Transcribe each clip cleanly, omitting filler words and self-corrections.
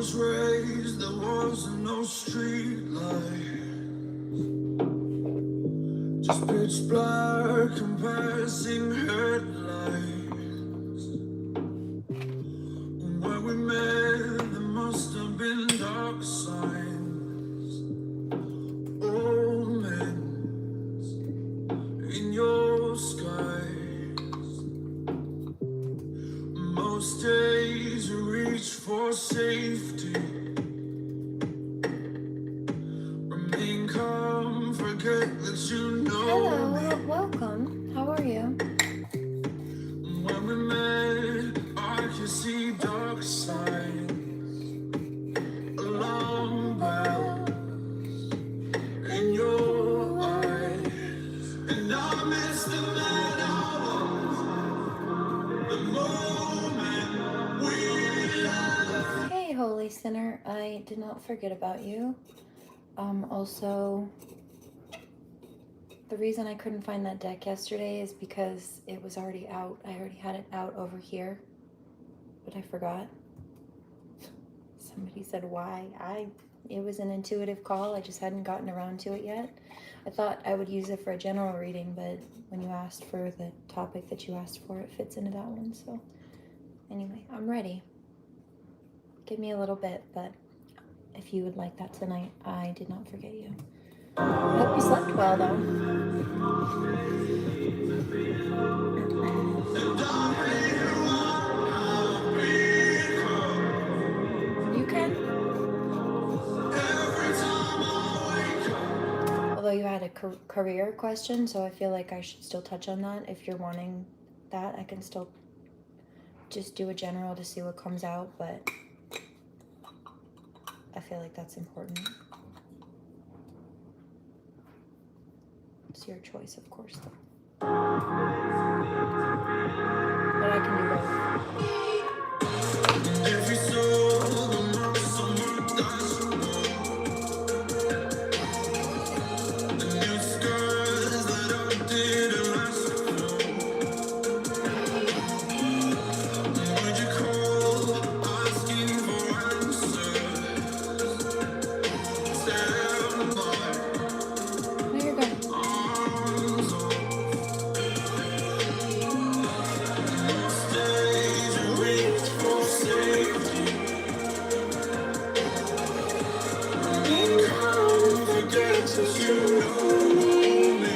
was raised, there wasn't no street light. Just pitch black and passing headlights. When we met, there must have been dark signs, omens in your skies. Most days you reach for safety, remain calm, forget that you know. Hello, welcome. How are you? When we met, I could see dark signs, alarm bells in your eyes, and I miss the night hours, the moment we left. Hey, holy sinner. I did not forget about you. Also, the reason I couldn't find that deck yesterday is because it was already out. I already had it out over here, but I forgot. Somebody said why. It was an intuitive call. I just hadn't gotten around to it yet. I thought I would use it for a general reading, but when you asked for the topic that you asked for, it fits into that one. So anyway, I'm ready. Give me a little bit, but if you would like that tonight, I did not forget you. I hope you slept well, though. You can. Although you had a career question, so I feel like I should still touch on that. If you're wanting that, I can still just do a general to see what comes out, but I feel like that's important. It's your choice, of course, though. But I can do both. Every soul, the summer dies for the new skies that I didn't last for. Would you call, asking for answers? Stand by, No, you're good. arms open. Most days you reach for safety, and come forget that you know me.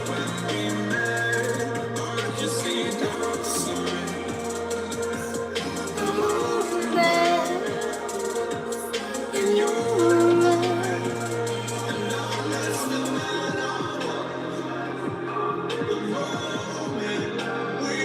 When we met, I could see dark signs, in your eyes, and I miss the night hour, the moment we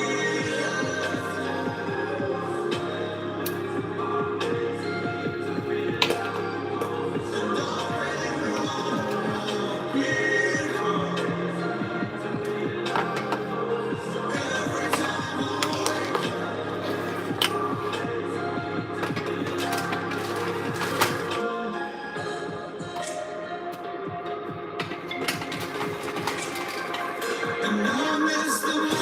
and I miss the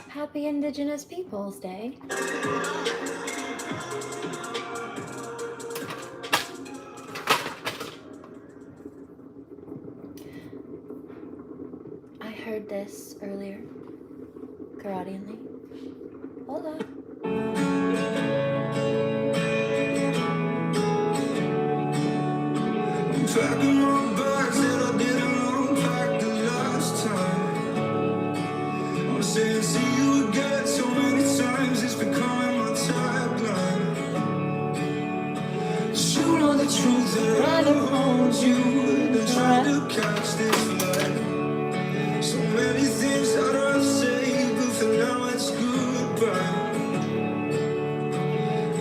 Happy Indigenous Peoples Day. I heard this earlier. Karate. Hold on. saying see you again so many times, it's becoming my tagline. You know the truth, I'd rather hold you than try to catch this light. So many things I'd rather say, but for now it's goodbye.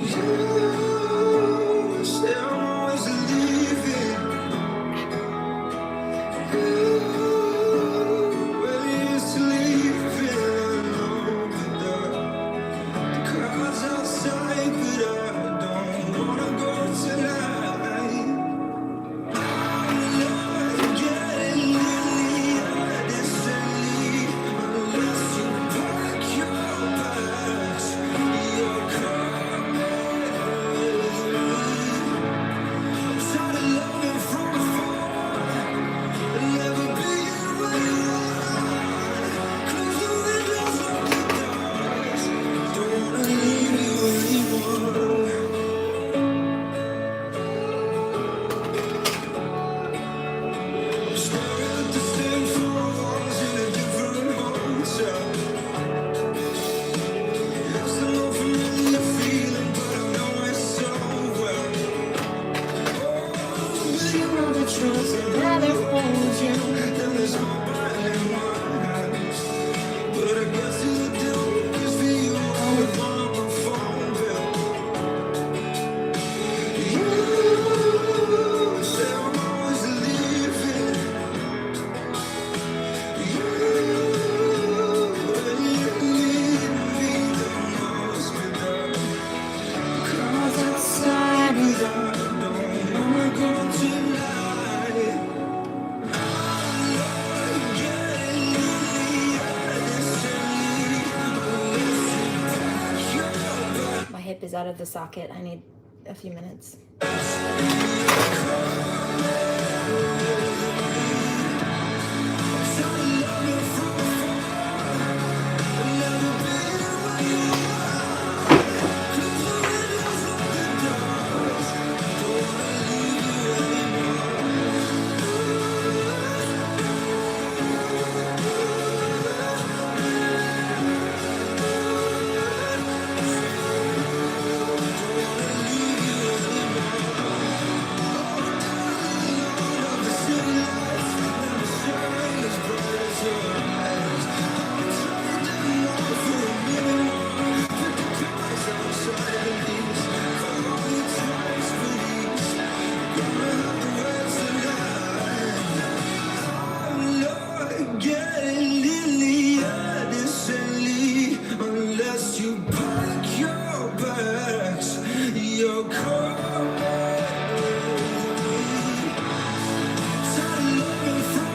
You say I'm always leaving. Well, you used to leave it, I know, but the crowd's outside, but I don't wanna go tonight. I'm getting really distantly, unless you pack your bags, you're coming with me. I'm tired of loving from afar, and never being where you are. Close the windows, lock the doors, don't wanna leave you anymore. I'm staring at the same four walls in a different hotel. It's an unfamiliar feeling, but I know it so well. Oh, you know the truth, I'd rather hold you than this mobile in my hands. But I guess it's a deal, 'cause for you I would want my phone bill. You say I'm always leaving. You, when you need me the most, but the crowd's outside, and I don't wanna go tonight. I'm getting really distantly, unless you pack your bags. My hip is out of the socket. I need a few minutes. Getting really distantly, unless you pack your bags, you're coming with me. Tired of loving from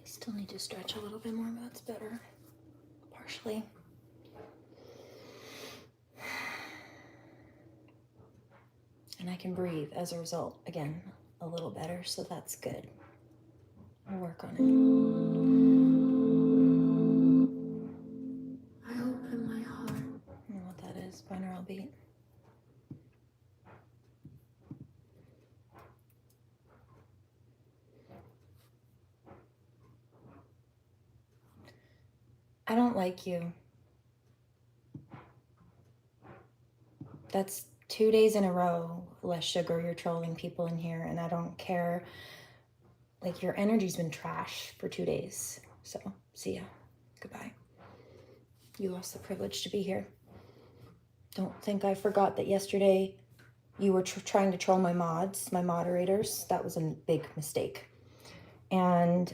Still need to stretch a little bit more, but it's better. Partially. And I can breathe as a result, again, a little better, so that's good. I'll work on it. I open my heart. I don't know what that is, binaural beat. I don't like you. That's 2 days in a row, less sugar, you're trolling people in here, and I don't care. Like, your energy's been trash for 2 days. So, see ya. Goodbye. You lost the privilege to be here. Don't think I forgot that yesterday you were trying to troll my mods, my moderators. That was a big mistake. And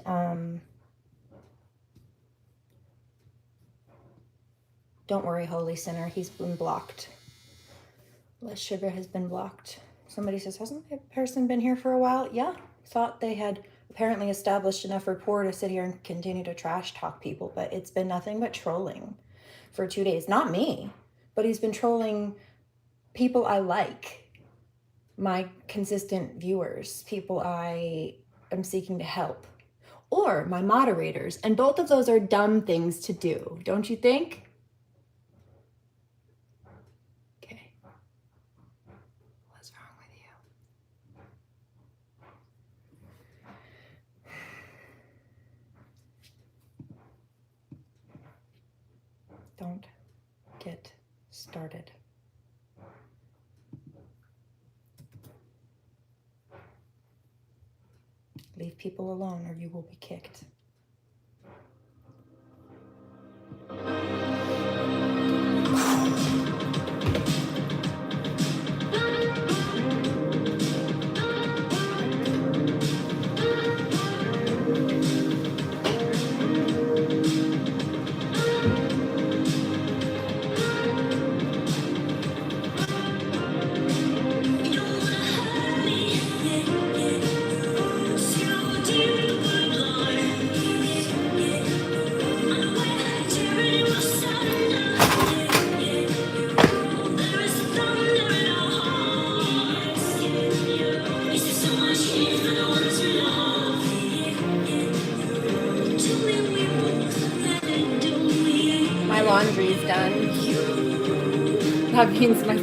don't worry, holy sinner, he's been blocked. Less Sugar has been blocked. Somebody says, hasn't that person been here for a while? Yeah, thought they had apparently established enough rapport to sit here and continue to trash talk people, but it's been nothing but trolling for 2 days. Not me, but he's been trolling people I like, my consistent viewers, people I am seeking to help, or my moderators. And both of those are dumb things to do, don't you think? Okay. What's wrong with you? Don't get started. Leave people alone or you will be kicked. My laundry's done. That means my...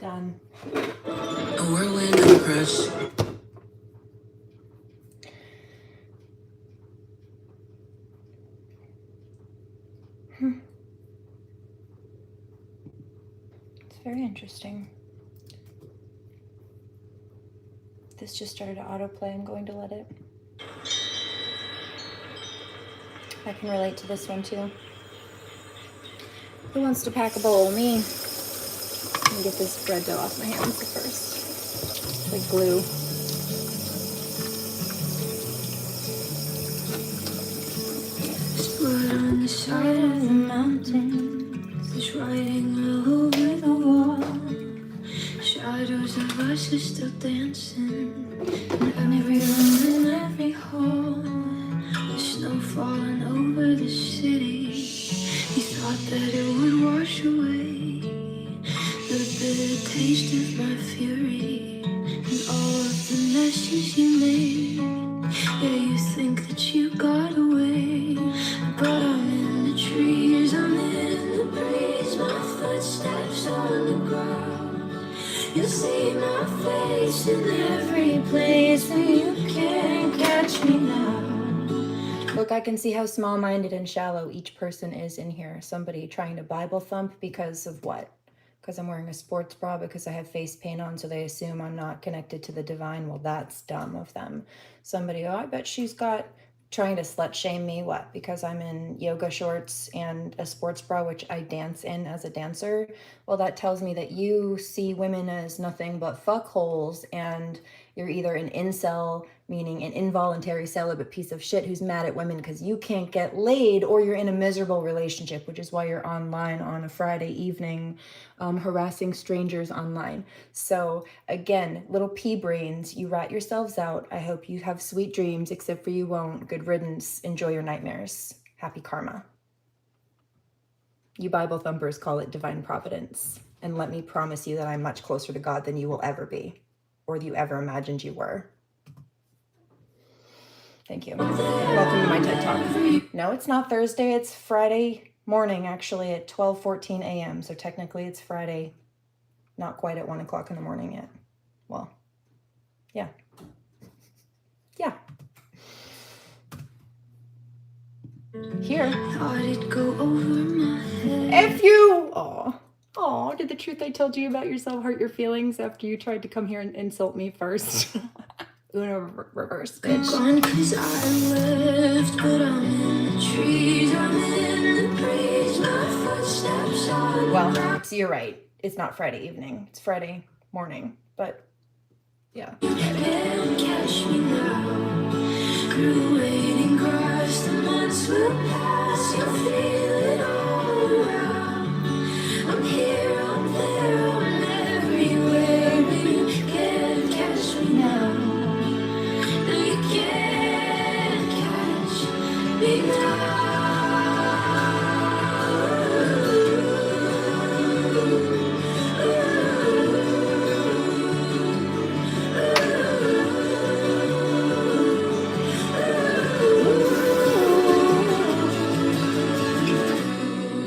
Done. A whirlwind of press. It's very interesting. This just started to autoplay. I'm going to let it. I can relate to this one too. Who wants to pack a bowl? Me. Let me get this bread dough off my hands first. It's like glue. Blood on the side of the mountain. There's writing all over the wall. Shadows of us are still dancing in every room, in every hall. The snow falling over the city. He thought that it would wash away the bitter taste of my fury and all of the messes you made. Yeah, you think that you got away, but I'm in the trees, I'm in the breeze, my footsteps on the ground. You'll see my face in every place, and you can't catch me now. Look, I can see how small-minded and shallow each person is in here. Somebody trying to Bible thump because of what? Because I'm wearing a sports bra, because I have face paint on, so they assume I'm not connected to the divine. Well, that's dumb of them. Somebody, oh, I bet she's got, trying to slut shame me, what? Because I'm in yoga shorts and a sports bra, which I dance in as a dancer. Well, that tells me that you see women as nothing but fuckholes, and you're either an incel, meaning an involuntary celibate piece of shit who's mad at women because you can't get laid, or you're in a miserable relationship, which is why you're online on a Friday evening harassing strangers online. So again, little pea brains, you rat yourselves out. I hope you have sweet dreams, except for you won't. Good riddance. Enjoy your nightmares. Happy karma. You Bible thumpers call it divine providence. And let me promise you that I'm much closer to God than you will ever be, or you ever imagined you were. Thank you. Welcome to my TED Talk. No, it's not Thursday. It's Friday morning, actually, at 12:14 a.m. So technically it's Friday, not quite at 1 o'clock in the morning yet. Well, yeah. Yeah. Here. Thought it'd go over my head. If you... Oh, did the truth I told you about yourself hurt your feelings after you tried to come here and insult me first? Uno reverse, bitch. Gone 'cause I left, but I'm in the trees, I'm in the breeze, my footsteps on the ground. Well, so you're right. It's not Friday evening. It's Friday morning. But, yeah. You can't catch me now. Through waiting grass, the months will pass, you'll feel it all around. I'm here, I'm there, I'm everywhere, but you can't catch me now. No, you can't catch me now.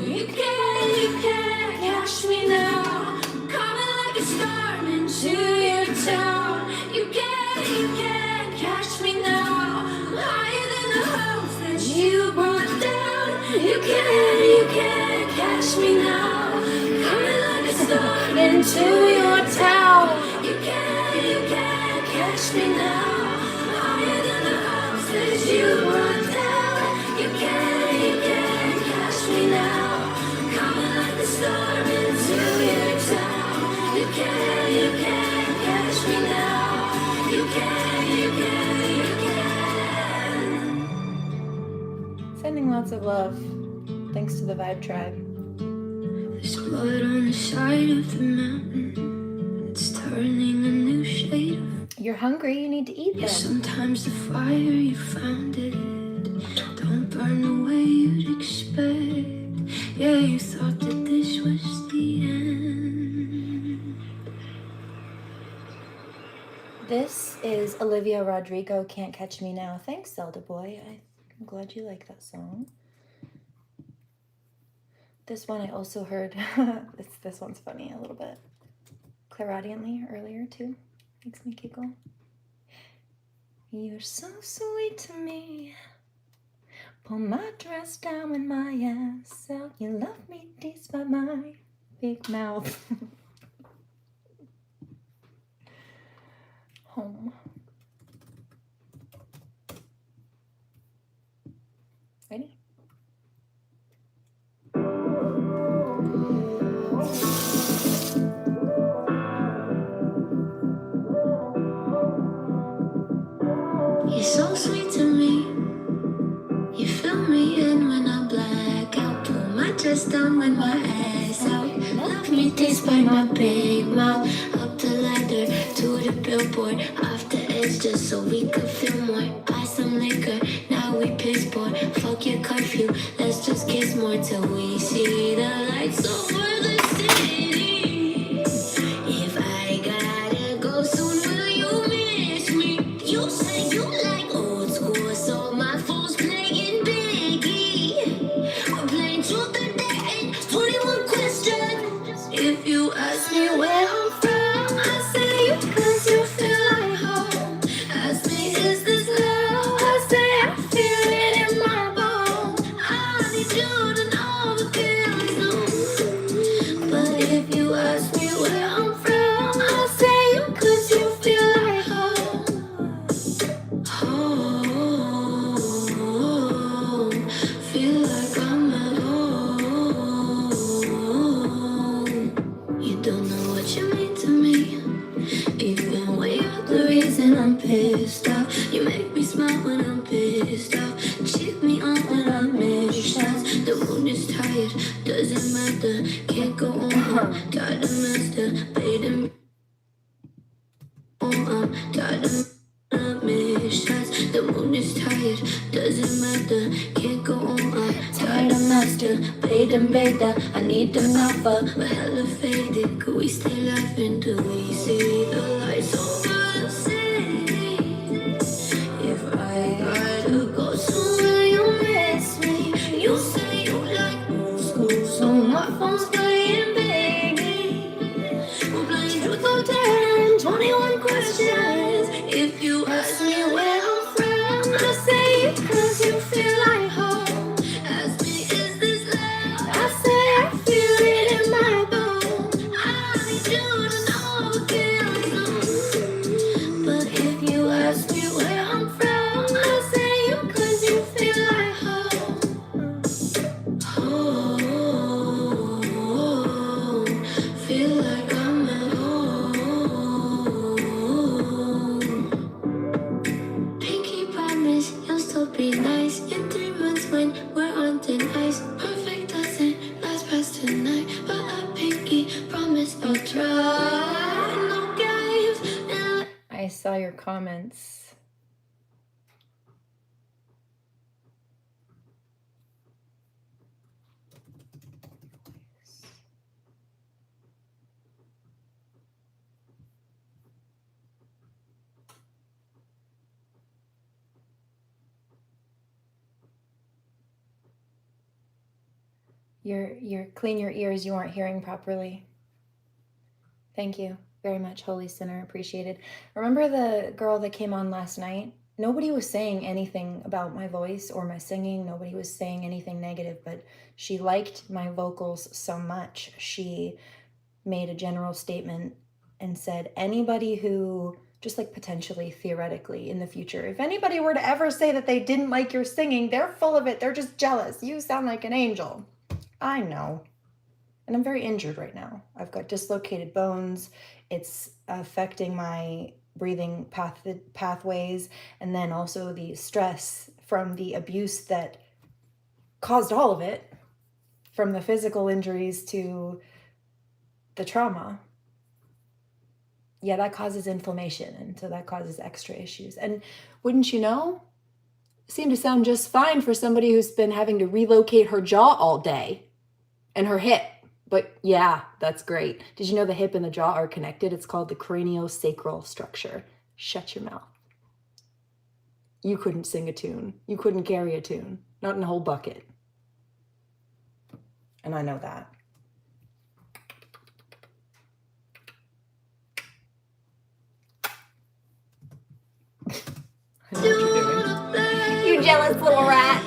You can't catch me now. I'm coming like a storm into your town. You can't catch me now. I'm higher than the house that you brought down. You can't catch me now. Coming like a storm into your town. You can't catch me now. I'm higher than the house that you brought down. You can't catch me now. Coming like a storm into your town. You can't catch me now. You can. Sending lots of love. Thanks to the Vibe Tribe. There's blood on the side of the mountain. It's turning a new shade of. You're hungry, you need to eat Yeah, then. sometimes the fire you found it don't burn the way you'd expect. Yeah, you thought that this was the end. This is Olivia Rodrigo, Can't Catch Me Now. Thanks, Zelda Boy. I'm glad you like that song. This one I also heard, this one's funny a little bit. clairaudiently earlier too. Makes me giggle. You're so sweet to me. Pull my dress down with my ass out. You love me despite my big mouth. Home. Ready? You're so sweet to me. You fill me in when I black out. Pull my chest down with my ass out. Love me despite my big mouth. Up the ladder to the billboard. Off the edge just so we could feel more. Buy some liquor, now we piss poor. Fuck your curfew, let's just kiss more till we see the lights over the city. If I gotta go soon, will you miss me? You say you like old school, so my phone's playing Biggie. We're playing truth or dare and 21 questions. If you ask me where I'm from, I say you 'cause you feel like home. Ask me is this love, I say I feel it in my bones. I need you to know the feeling's known. But if you ask me where I'm from, I say you 'cause you feel like home. Home, feel like I'm at home. You don't know what you mean to me. Even when you're the reason I'm pissed off. You make me smile when I'm pissed off. Cheat me on when I miss shots. The moon is tired, doesn't matter. Can't go on, tired of masturbating. I'm tired of miss shots. The moon is tired, doesn't matter. Can't go on, I'm tired of masturbating, beta. I need an alpha, but hella faded. Could we stay laughing till we see the lights over the city? If I gotta go soon, will you miss me? You say you like old school, so my phone's playing Biggie. We're playing truth or dare and 21 questions. If you ask me where I'm from, I say it 'cause you feel like home. Ask me is this love, I say I feel it in my bones. I need you to know the feeling's known. But if you ask me where I'm from, I say you 'cause you feel like home. Home, feel like I'm at home. Pinky promise you'll still be nice in 3 months when we're on thin ice. Perfect doesn't last past tonight, but I pinky promise I'll try. No games and I saw your comments. You're clean your ears, you aren't hearing properly. Thank you very much, Holy Sinner. Appreciated. Remember the girl that came on last night? Nobody was saying anything about my voice or my singing. Nobody was saying anything negative, but she liked my vocals so much. She made a general statement and said, anybody who, just like potentially, theoretically, in the future, if anybody were to ever say that they didn't like your singing, they're full of it. They're just jealous. You sound like an angel. I know. And I'm very injured right now. I've got dislocated bones. It's affecting my breathing pathways, and then also the stress from the abuse that caused all of it, from the physical injuries to the trauma. Yeah, that causes inflammation, and so that causes extra issues. And wouldn't you know, seemed to sound just fine for somebody who's been having to relocate her jaw all day and her hip. But yeah, that's great. Did you know the hip and the jaw are connected? It's called the craniosacral structure. Shut your mouth. You couldn't sing a tune. You couldn't carry a tune. Not in a whole bucket. And I know that. jealous little rat.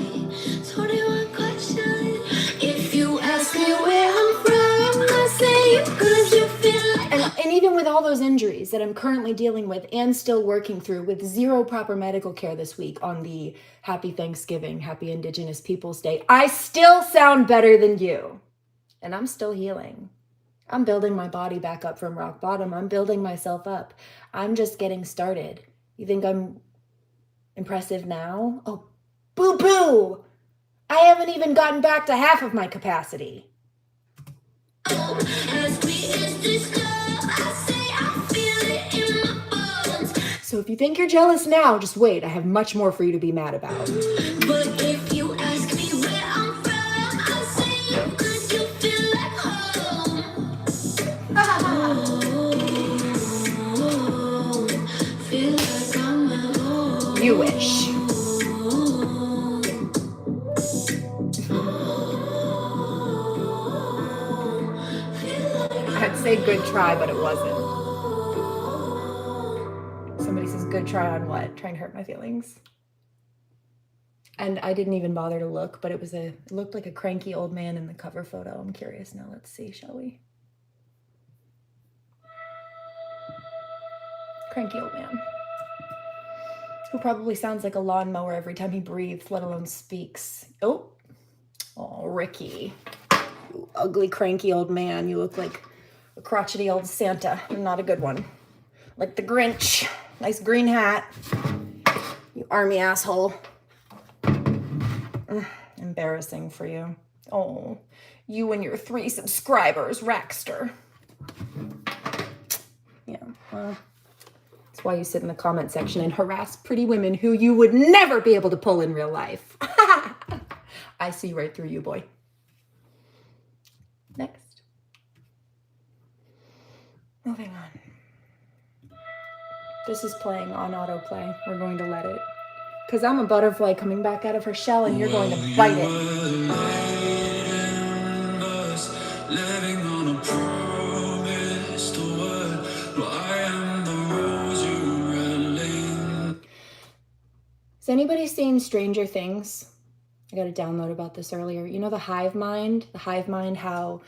21 questions. If you ask me where I'm from, I say you 'cause you feel like. And even with all those injuries that I'm currently dealing with and still working through with zero proper medical care this week on the Happy Thanksgiving, Happy Indigenous Peoples Day, I still sound better than you. And I'm still healing. I'm building my body back up from rock bottom. I'm building myself up. I'm just getting started. You think I'm impressive now? Oh, boo-boo! I haven't even gotten back to half of my capacity. So if you think you're jealous now, just wait. I have much more for you to be mad about. But if you ask me where I'm from, I'll say you 'cause you feel like home. Feel like I'm at home. You wish. I'd say good try, but it wasn't. Somebody says good try on what? Trying to hurt my feelings. And I didn't even bother to look, but it looked like a cranky old man in the cover photo. I'm curious now. Let's see, shall we? Cranky old man. Who probably sounds like a lawnmower every time he breathes, let alone speaks. Oh, Ricky. You ugly, cranky old man. You look like a crotchety old Santa. Not a good one. Like the Grinch. Nice green hat. You army asshole. Embarrassing for you. Oh, you and your 3 subscribers, Rackster. Yeah, well, that's why you sit in the comment section and harass pretty women who you would never be able to pull in real life. I see right through you, boy. Next. Moving on. This is playing on autoplay. We're going to let it. Because I'm a butterfly coming back out of her shell and you're going to bite it. Living on a promised word, but I am the rose you really. Has anybody seen Stranger Things? I got a download about this earlier. You know the hive mind? The hive mind, how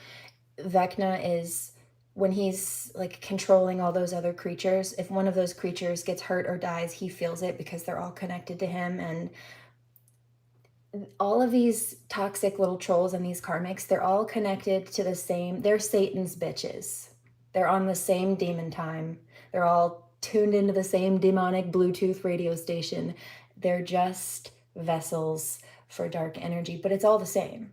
Vecna is, when he's like controlling all those other creatures, if one of those creatures gets hurt or dies, he feels it because they're all connected to him. And all of these toxic little trolls and these karmics, they're all connected to the same, they're Satan's bitches. They're on the same demon time. They're all tuned into the same demonic Bluetooth radio station. They're just vessels for dark energy, but it's all the same.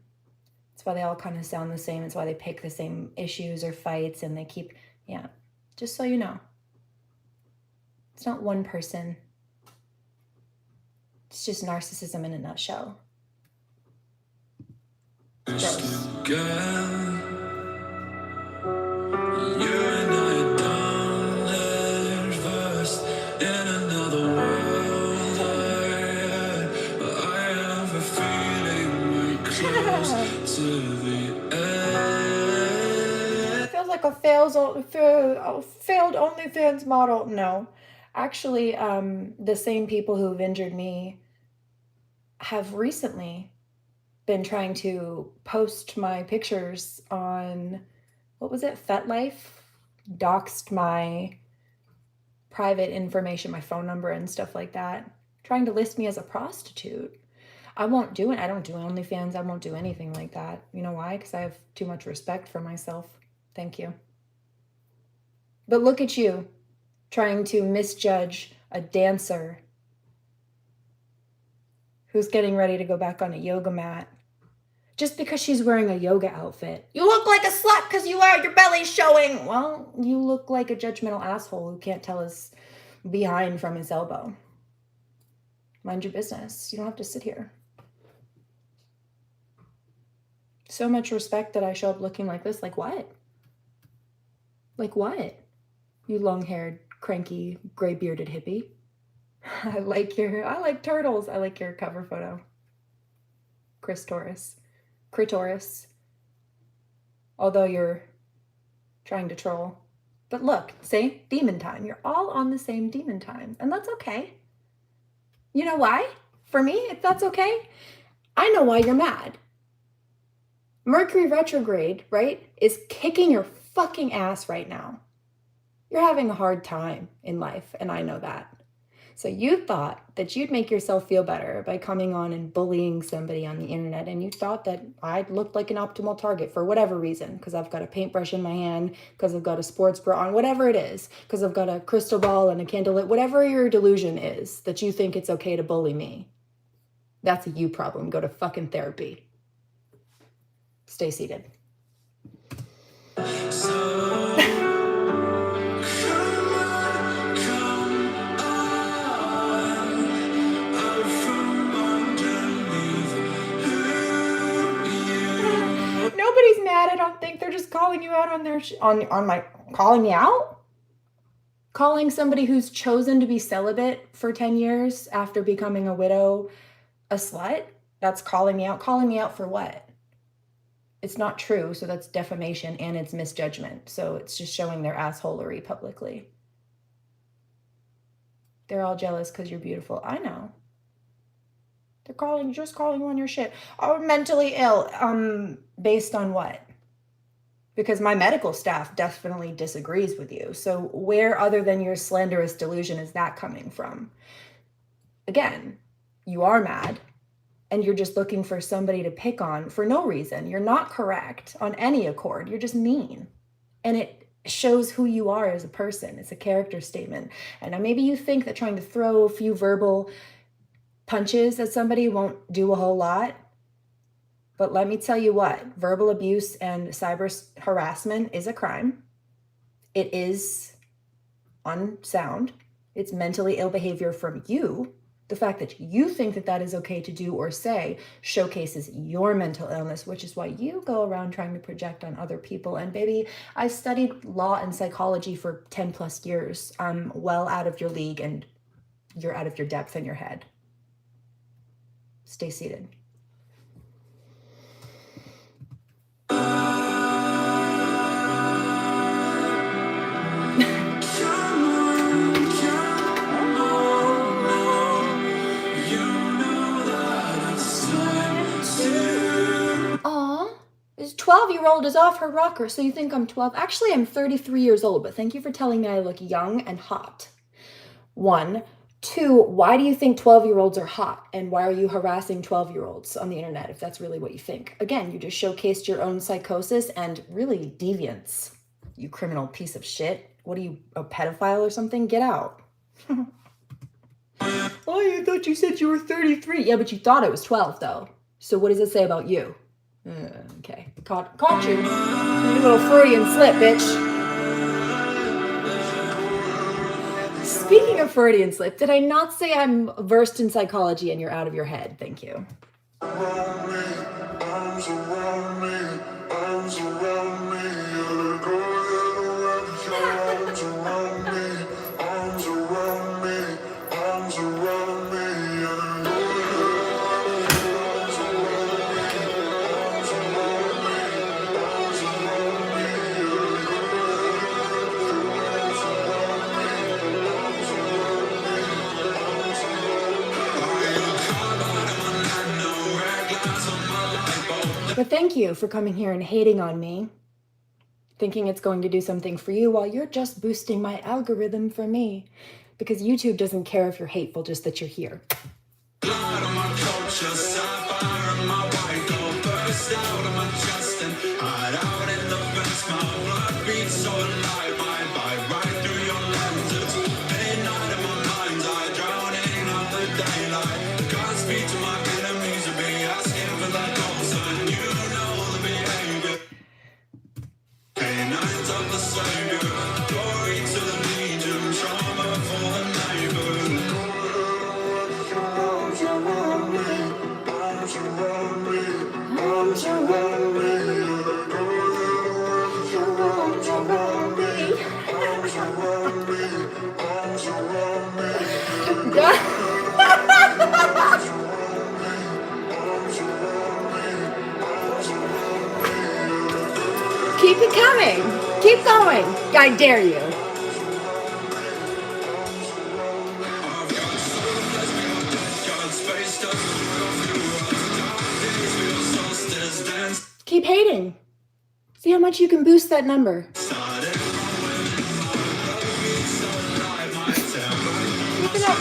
That's why they all kind of sound the same. It's why they pick the same issues or fights and they keep, yeah, just so you know. It's not one person. It's just narcissism in a nutshell. Gross. Feels like a failed OnlyFans model. No, actually, the same people who've injured me have recently been trying to post my pictures on, what was it, FetLife? Doxed my private information, my phone number and stuff like that, trying to list me as a prostitute. I won't do it. I don't do OnlyFans. I won't do anything like that. You know why? Because I have too much respect for myself. Thank you. But look at you, trying to misjudge a dancer who's getting ready to go back on a yoga mat just because she's wearing a yoga outfit. You look like a slut because your belly's showing. Well, you look like a judgmental asshole who can't tell his behind from his elbow. Mind your business. You don't have to sit here. So much respect that I show up looking like this. Like what? Like what? You long-haired, cranky, gray-bearded hippie. I like turtles. I like your cover photo. Critoris. Although you're trying to troll. But look, see? Demon time. You're all on the same demon time. And that's okay. You know why? for me, if that's okay. I know why you're mad. Mercury retrograde, right, is kicking your fucking ass right now. You're having a hard time in life, and I know that. So you thought that you'd make yourself feel better by coming on and bullying somebody on the internet, and you thought that I looked like an optimal target for whatever reason, because I've got a paintbrush in my hand, because I've got a sports bra on, whatever it is, because I've got a crystal ball and a candlelit, whatever your delusion is that you think it's okay to bully me. That's a you problem. Go to fucking therapy. Stay seated. Nobody's mad, I don't think. They're just calling you out on their on my calling me out? Calling somebody who's chosen to be celibate for 10 years after becoming a widow a slut? That's calling me out. Calling me out for what? It's not true, so that's defamation and it's misjudgment. So it's just showing their assholery publicly. They're all jealous because you're beautiful. I know. They're just calling you on your shit. Oh, mentally ill. Based on what? Because my medical staff definitely disagrees with you. So where other than your slanderous delusion is that coming from? Again, you are mad and you're just looking for somebody to pick on for no reason. You're not correct on any accord. You're just mean. And it shows who you are as a person. It's a character statement. And now maybe you think that trying to throw a few verbal punches at somebody won't do a whole lot. But let me tell you what, verbal abuse and cyber harassment is a crime. It is unsound. It's mentally ill behavior from you. The fact that you think that that is okay to do or say showcases your mental illness, which is why you go around trying to project on other people. And baby, I studied law and psychology for 10 plus years. I'm well out of your league and you're out of your depth in your head. Stay seated. Aw, this 12-year-old is off her rocker, so you think I'm 12? Actually, I'm 33 years old, but thank you for telling me I look young and hot. 1. 2, why do you think 12-year-olds are hot? And why are you harassing 12-year-olds on the internet if that's really what you think? Again, you just showcased your own psychosis and really deviance. You criminal piece of shit. What are you, a pedophile or something? Get out. Oh, I thought you said you were 33. Yeah, but you thought I was 12, though. So what does it say about you? Okay, caught you. You little Freudian slip, bitch. Speaking of Freudian slip, did I not say I'm versed in psychology and you're out of your head? Thank you. But thank you for coming here and hating on me, thinking it's going to do something for you while you're just boosting my algorithm for me. Because YouTube doesn't care if you're hateful, just that you're here. Keep it coming. Keep going. I dare you. Keep hating. See how much you can boost that number. Keep it up.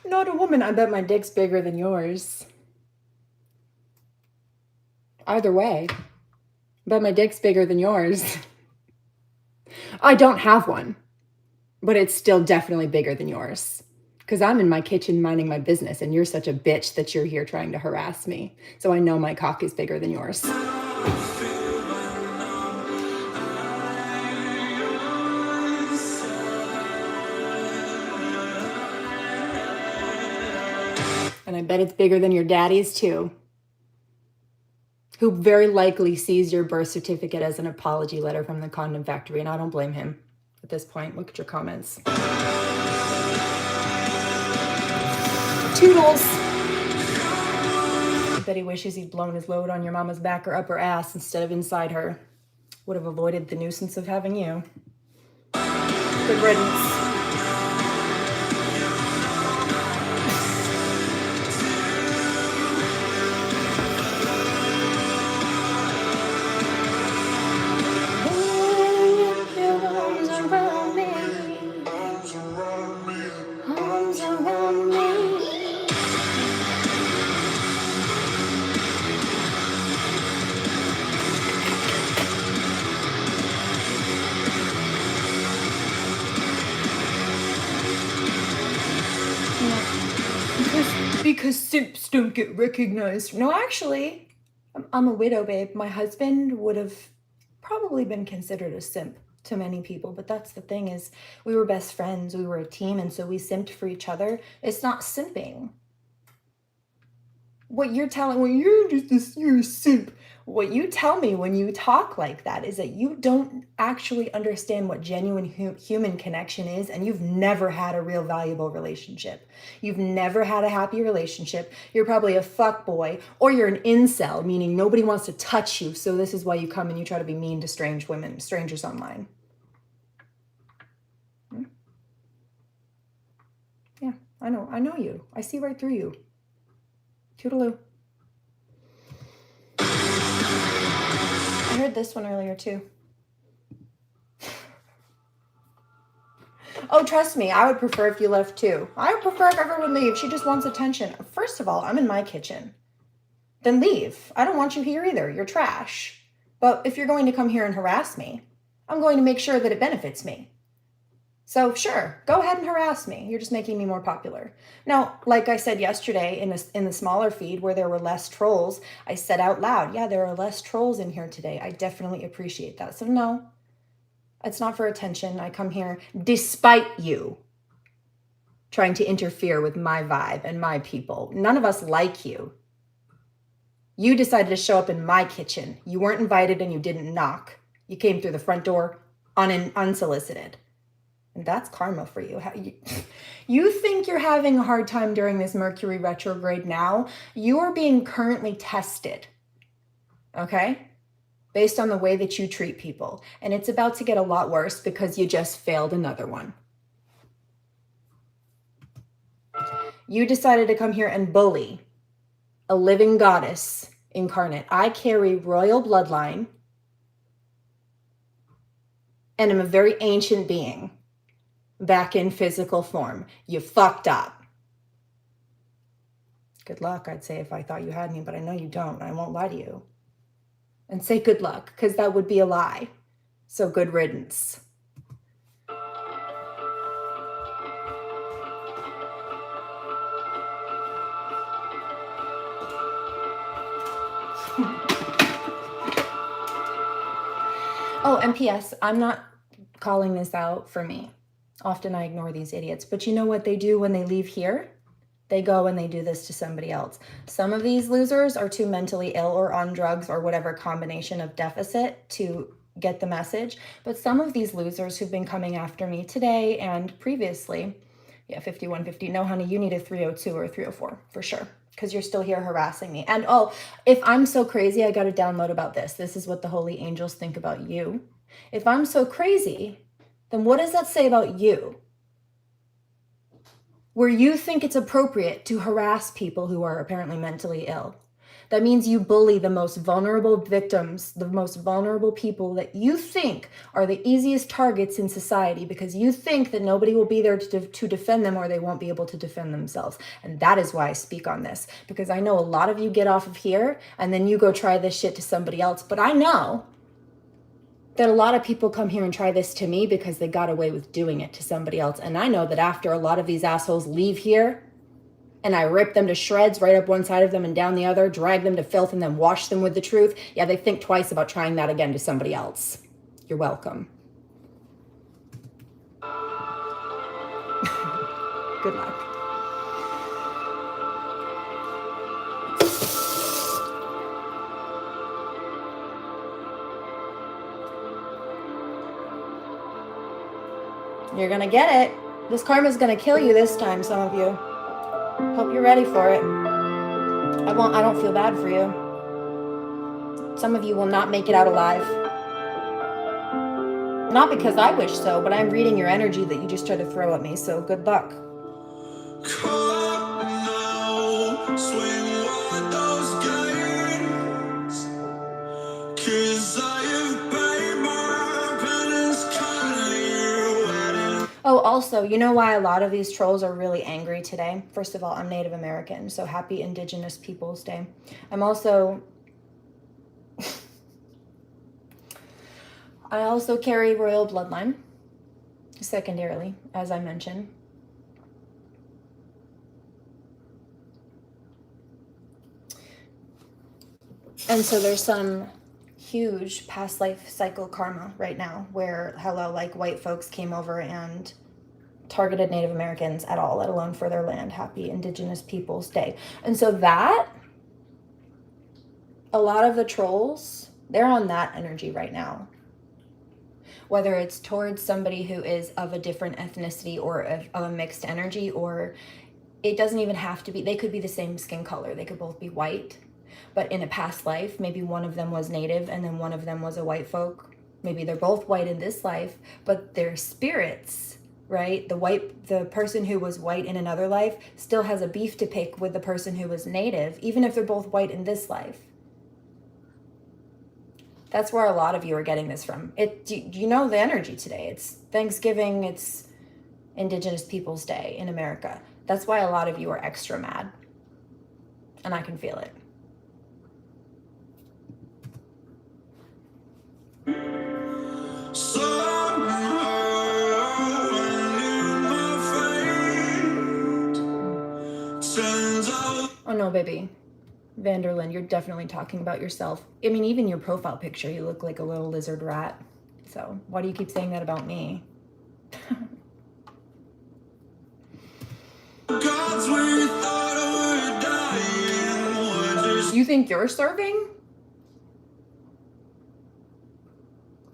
Not a woman. I bet my dick's bigger than yours. Either way, I bet my dick's bigger than yours. I don't have one, but it's still definitely bigger than yours. Because I'm in my kitchen minding my business, and you're such a bitch that you're here trying to harass me. So I know my cock is bigger than yours. And I bet it's bigger than your daddy's too, who very likely sees your birth certificate as an apology letter from the condom factory, and I don't blame him at this point. Look at your comments. Toodles. I bet he wishes he'd blown his load on your mama's back or upper ass instead of inside her. Would have avoided the nuisance of having you. Good riddance. Because simps don't get recognized. No, actually, I'm a widow, babe. My husband would have probably been considered a simp to many people, but that's the thing is we were best friends, we were a team, and so we simped for each other. It's not simping. What you're telling, well, you're a simp. What you tell me when you talk like that is that you don't actually understand what genuine human connection is, and you've never had a real valuable relationship. You've never had a happy relationship. You're probably a fuck boy, or you're an incel, meaning nobody wants to touch you, so this is why you come and you try to be mean to strange women, strangers online. Yeah, I know you. I see right through you. Toodaloo. I heard this one earlier too. Oh, trust me, I would prefer if you left too. I would prefer if everyone leaves. She just wants attention. First of all, I'm in my kitchen. Then leave. I don't want you here either. You're trash. But if you're going to come here and harass me, I'm going to make sure that it benefits me. So sure, go ahead and harass me. You're just making me more popular. Now, like I said yesterday in the smaller feed where there were less trolls, I said out loud, yeah, there are less trolls in here today. I definitely appreciate that. So no, it's not for attention. I come here despite you trying to interfere with my vibe and my people. None of us like you. You decided to show up in my kitchen. You weren't invited and you didn't knock. You came through the front door unsolicited. And that's karma for you. You think you're having a hard time during this Mercury retrograde now? You are being currently tested, okay? Based on the way that you treat people. And it's about to get a lot worse because you just failed another one. You decided to come here and bully a living goddess incarnate. I carry royal bloodline and am a very ancient being. Back in physical form. You fucked up. Good luck, I'd say, if I thought you had me, but I know you don't. I won't lie to you. And say good luck, because that would be a lie. So good riddance. Oh, and P.S., I'm not calling this out for me. Often I ignore these idiots, but you know what they do when they leave here? They go and they do this to somebody else. Some of these losers are too mentally ill or on drugs or whatever combination of deficit to get the message. But some of these losers who've been coming after me today and previously, yeah, 5150, no honey, you need a 302 or a 304 for sure. because you're still here harassing me. And oh, if I'm so crazy, I got a download about this. This is what the holy angels think about you. If I'm so crazy, then what does that say about you? Where you think it's appropriate to harass people who are apparently mentally ill. That means you bully the most vulnerable victims, the most vulnerable people that you think are the easiest targets in society because you think that nobody will be there to defend them or they won't be able to defend themselves. And that is why I speak on this, because I know a lot of you get off of here and then you go try this shit to somebody else. But I know that a lot of people come here and try this to me because they got away with doing it to somebody else. And I know that after a lot of these assholes leave here, and I rip them to shreds right up one side of them and down the other, drag them to filth and then wash them with the truth, yeah, they think twice about trying that again to somebody else. You're welcome. Good luck. You're gonna get it. This karma's gonna kill you this time, some of you. Hope you're ready for it. I don't feel bad for you. Some of you will not make it out alive. Not because I wish so, but I'm reading your energy that you just tried to throw at me, so good luck. Oh, also, you know why a lot of these trolls are really angry today? First of all, I'm Native American, so happy Indigenous Peoples Day. I'm also... I also carry royal bloodline, secondarily, as I mentioned. And so there's some huge past life cycle karma right now where like white folks came over and targeted Native Americans at all, let alone for their land. Happy Indigenous Peoples Day. And so that, a lot of the trolls, they're on that energy right now. Whether it's towards somebody who is of a different ethnicity or of a mixed energy, or it doesn't even have to be, they could be the same skin color. They could both be white. But in a past life, maybe one of them was Native and then one of them was a white folk. Maybe they're both white in this life, but their spirits, right? The person who was white in another life still has a beef to pick with the person who was Native, even if they're both white in this life. That's where a lot of you are getting this from. You know the energy today. It's Thanksgiving, it's Indigenous Peoples Day in America. That's why a lot of you are extra mad. And I can feel it. Oh no, baby. Vanderlyn, you're definitely talking about yourself. I mean, even your profile picture, you look like a little lizard rat. So why do you keep saying that about me? You think you're serving?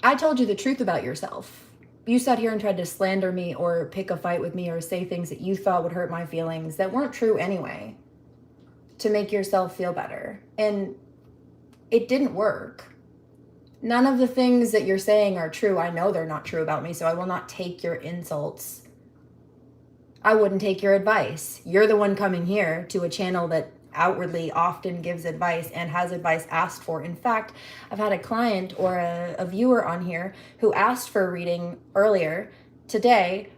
I told you the truth about yourself. You sat here and tried to slander me or pick a fight with me or say things that you thought would hurt my feelings that weren't true anyway, to make yourself feel better. And it didn't work. None of the things that you're saying are true. I know they're not true about me, so I will not take your insults. I wouldn't take your advice. You're the one coming here to a channel that outwardly often gives advice and has advice asked for. In fact, I've had a client or a viewer on here who asked for a reading earlier today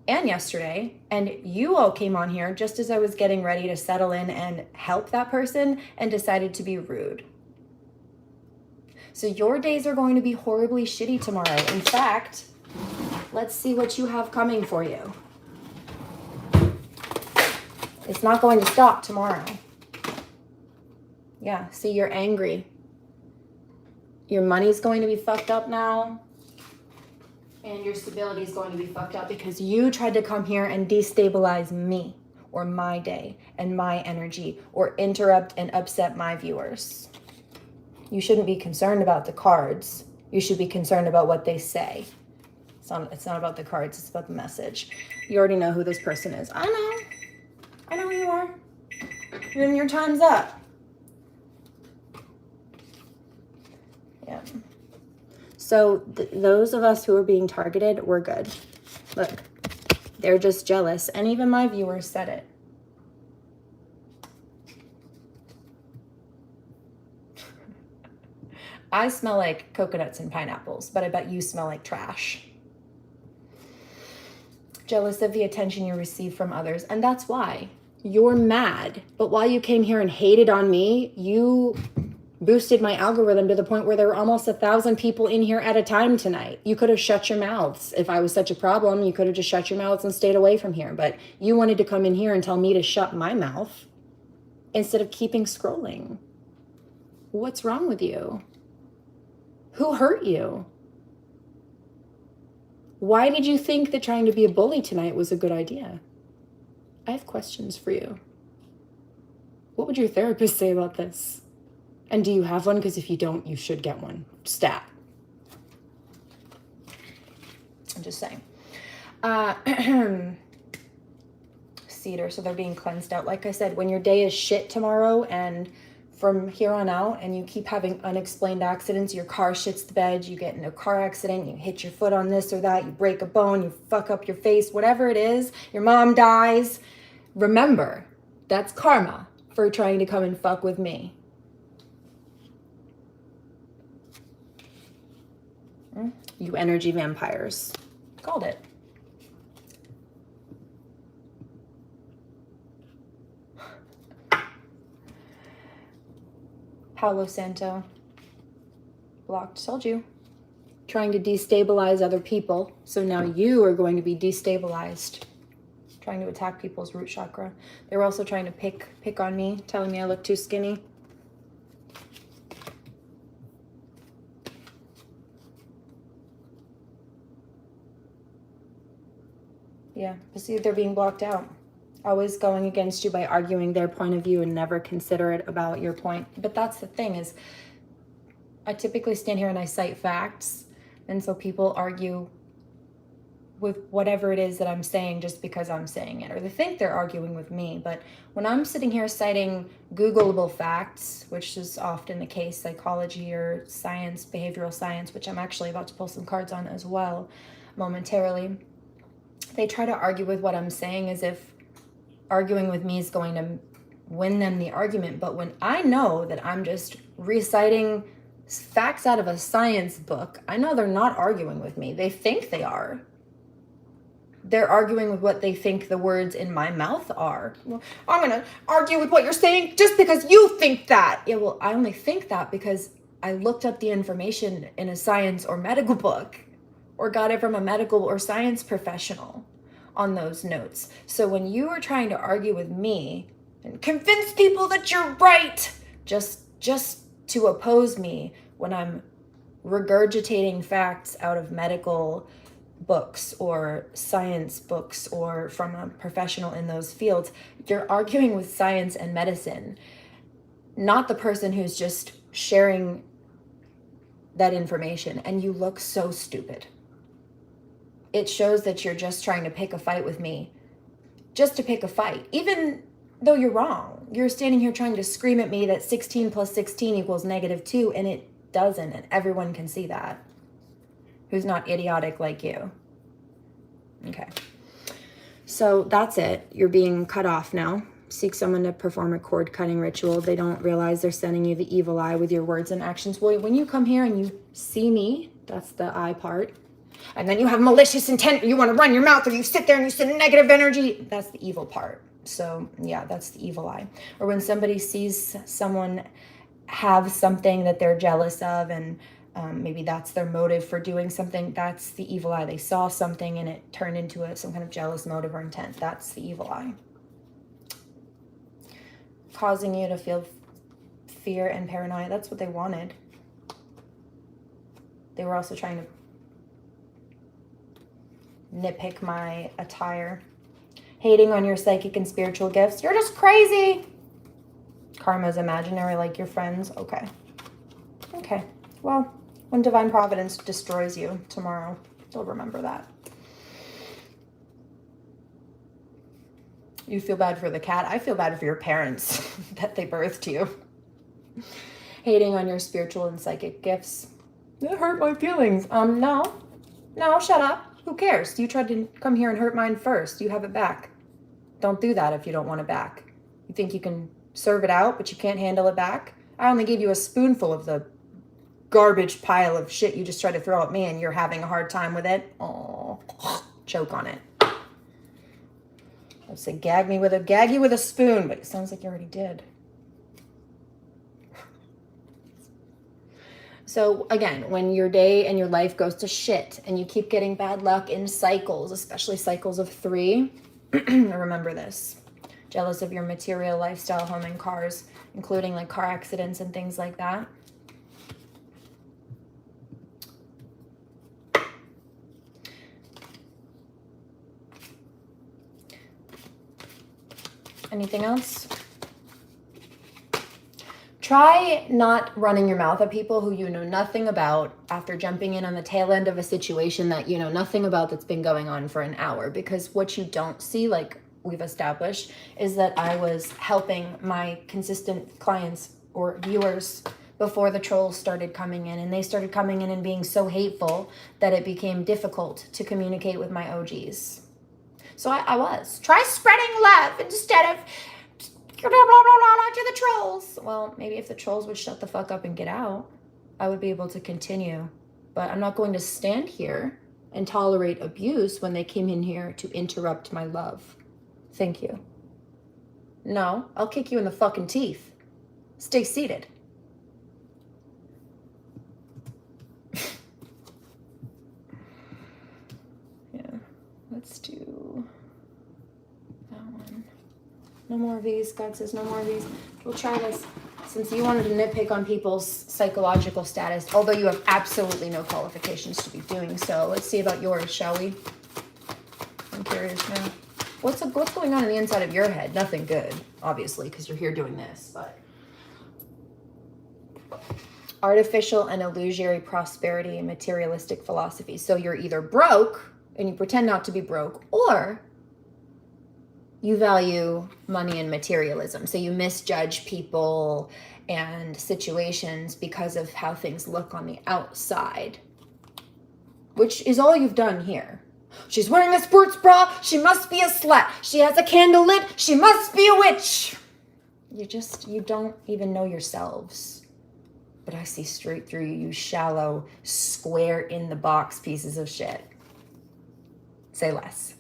and yesterday, and you all came on here just as I was getting ready to settle in and help that person and decided to be rude. So your days are going to be horribly shitty tomorrow. In fact, let's see what you have coming for you. It's not going to stop tomorrow. Yeah, see, you're angry. Your money's going to be fucked up now. And your stability is going to be fucked up because you tried to come here and destabilize me or my day and my energy or interrupt and upset my viewers. You shouldn't be concerned about the cards. You should be concerned about what they say. It's not about the cards, it's about the message. You already know who this person is. I know who you are. then your time's up. Yeah. So those of us who are being targeted, we're good. Look, they're just jealous. And even my viewers said it. I smell like coconuts and pineapples, but I bet you smell like trash. Jealous of the attention you receive from others. And that's why you're mad. But while you came here and hated on me, you boosted my algorithm to the point where there were almost 1,000 people in here at a time tonight. You could have shut your mouths. If I was such a problem, you could have just shut your mouths and stayed away from here. But you wanted to come in here and tell me to shut my mouth instead of keeping scrolling. What's wrong with you? Who hurt you? Why did you think that trying to be a bully tonight was a good idea? I have questions for you. What would your therapist say about this? And do you have one? Because if you don't, you should get one. Stat. I'm just saying. Cedar, so they're being cleansed out. Like I said, when your day is shit tomorrow and from here on out and you keep having unexplained accidents, your car shits the bed, you get in a car accident, you hit your foot on this or that, you break a bone, you fuck up your face, whatever it is, your mom dies, remember, that's karma for trying to come and fuck with me. You energy vampires. Called it. Palo Santo. Blocked. Told you. Trying to destabilize other people. So now you are going to be destabilized. Trying to attack people's root chakra. They were also trying to pick on me, telling me I look too skinny. Yeah, but see, they're being blocked out. Always going against you by arguing their point of view and never considerate about your point. But that's the thing is, I typically stand here and I cite facts. And so people argue with whatever it is that I'm saying just because I'm saying it. Or they think they're arguing with me. But when I'm sitting here citing Googleable facts, which is often the case, psychology or science, behavioral science, which I'm actually about to pull some cards on as well momentarily, they try to argue with what I'm saying as if arguing with me is going to win them the argument. But when I know that I'm just reciting facts out of a science book, I know they're not arguing with me. They think they are. They're arguing with what they think the words in my mouth are. Well, I'm going to argue with what you're saying just because you think that. Yeah, well, I only think that because I looked up the information in a science or medical book, or got it from a medical or science professional on those notes. So when you are trying to argue with me and convince people that you're right, just to oppose me when I'm regurgitating facts out of medical books or science books or from a professional in those fields, you're arguing with science and medicine, not the person who's just sharing that information. And you look so stupid. It shows that you're just trying to pick a fight with me, just to pick a fight, even though you're wrong. You're standing here trying to scream at me that 16 plus 16 equals -2, and it doesn't, and everyone can see that, who's not idiotic like you. Okay. So that's it. You're being cut off now. Seek someone to perform a cord cutting ritual. They don't realize they're sending you the evil eye with your words and actions. Well, when you come here and you see me, that's the eye part, and then you have malicious intent, or you want to run your mouth, or you sit there and you send negative energy, that's the evil part. So yeah, that's the evil eye. Or when somebody sees someone have something that they're jealous of, and maybe that's their motive for doing something, that's the evil eye. They saw something and it turned into some kind of jealous motive or intent. That's the evil eye. Causing you to feel fear and paranoia. That's what they wanted. They were also trying to nitpick my attire. Hating on your psychic and spiritual gifts. You're just crazy. Karma's imaginary, like your friends. Okay. Okay. Well, when divine providence destroys you tomorrow, you'll remember that. You feel bad for the cat. I feel bad for your parents that they birthed you. Hating on your spiritual and psychic gifts. It hurt my feelings. No, shut up. Who cares? You tried to come here and hurt mine first. You have it back. Don't do that if you don't want it back. You think you can serve it out, but you can't handle it back? I only gave you a spoonful of the garbage pile of shit you just tried to throw at me, and you're having a hard time with it. Oh, choke on it. I'd say gag you with a spoon, but it sounds like you already did. So again, when your day and your life goes to shit and you keep getting bad luck in cycles, especially cycles of 3, remember this. Jealous of your material lifestyle, home and cars, including like car accidents and things like that. Anything else? Try not running your mouth at people who you know nothing about after jumping in on the tail end of a situation that you know nothing about that's been going on for an hour. Because what you don't see, like we've established, is that I was helping my consistent clients or viewers before the trolls started coming in. And they started coming in and being so hateful that it became difficult to communicate with my OGs. So I was. Try spreading love instead of blah, blah, blah, blah, to the trolls. Well, maybe if the trolls would shut the fuck up and get out, I would be able to continue. But I'm not going to stand here and tolerate abuse when they came in here to interrupt my love. Thank you. No, I'll kick you in the fucking teeth. Stay seated. Yeah, let's do that one. No more of these. God says no more of these. We'll try this. Since you wanted to nitpick on people's psychological status, although you have absolutely no qualifications to be doing so, let's see about yours, shall we? I'm curious now. What's going on in the inside of your head? Nothing good, obviously, because you're here doing this. But artificial and illusory prosperity and materialistic philosophy. So you're either broke and you pretend not to be broke, or you value money and materialism. So you misjudge people and situations because of how things look on the outside, which is all you've done here. She's wearing a sports bra. She must be a slut. She has a candle lit. She must be a witch. You don't even know yourselves. But I see straight through you, you shallow, square in the box pieces of shit. Say less.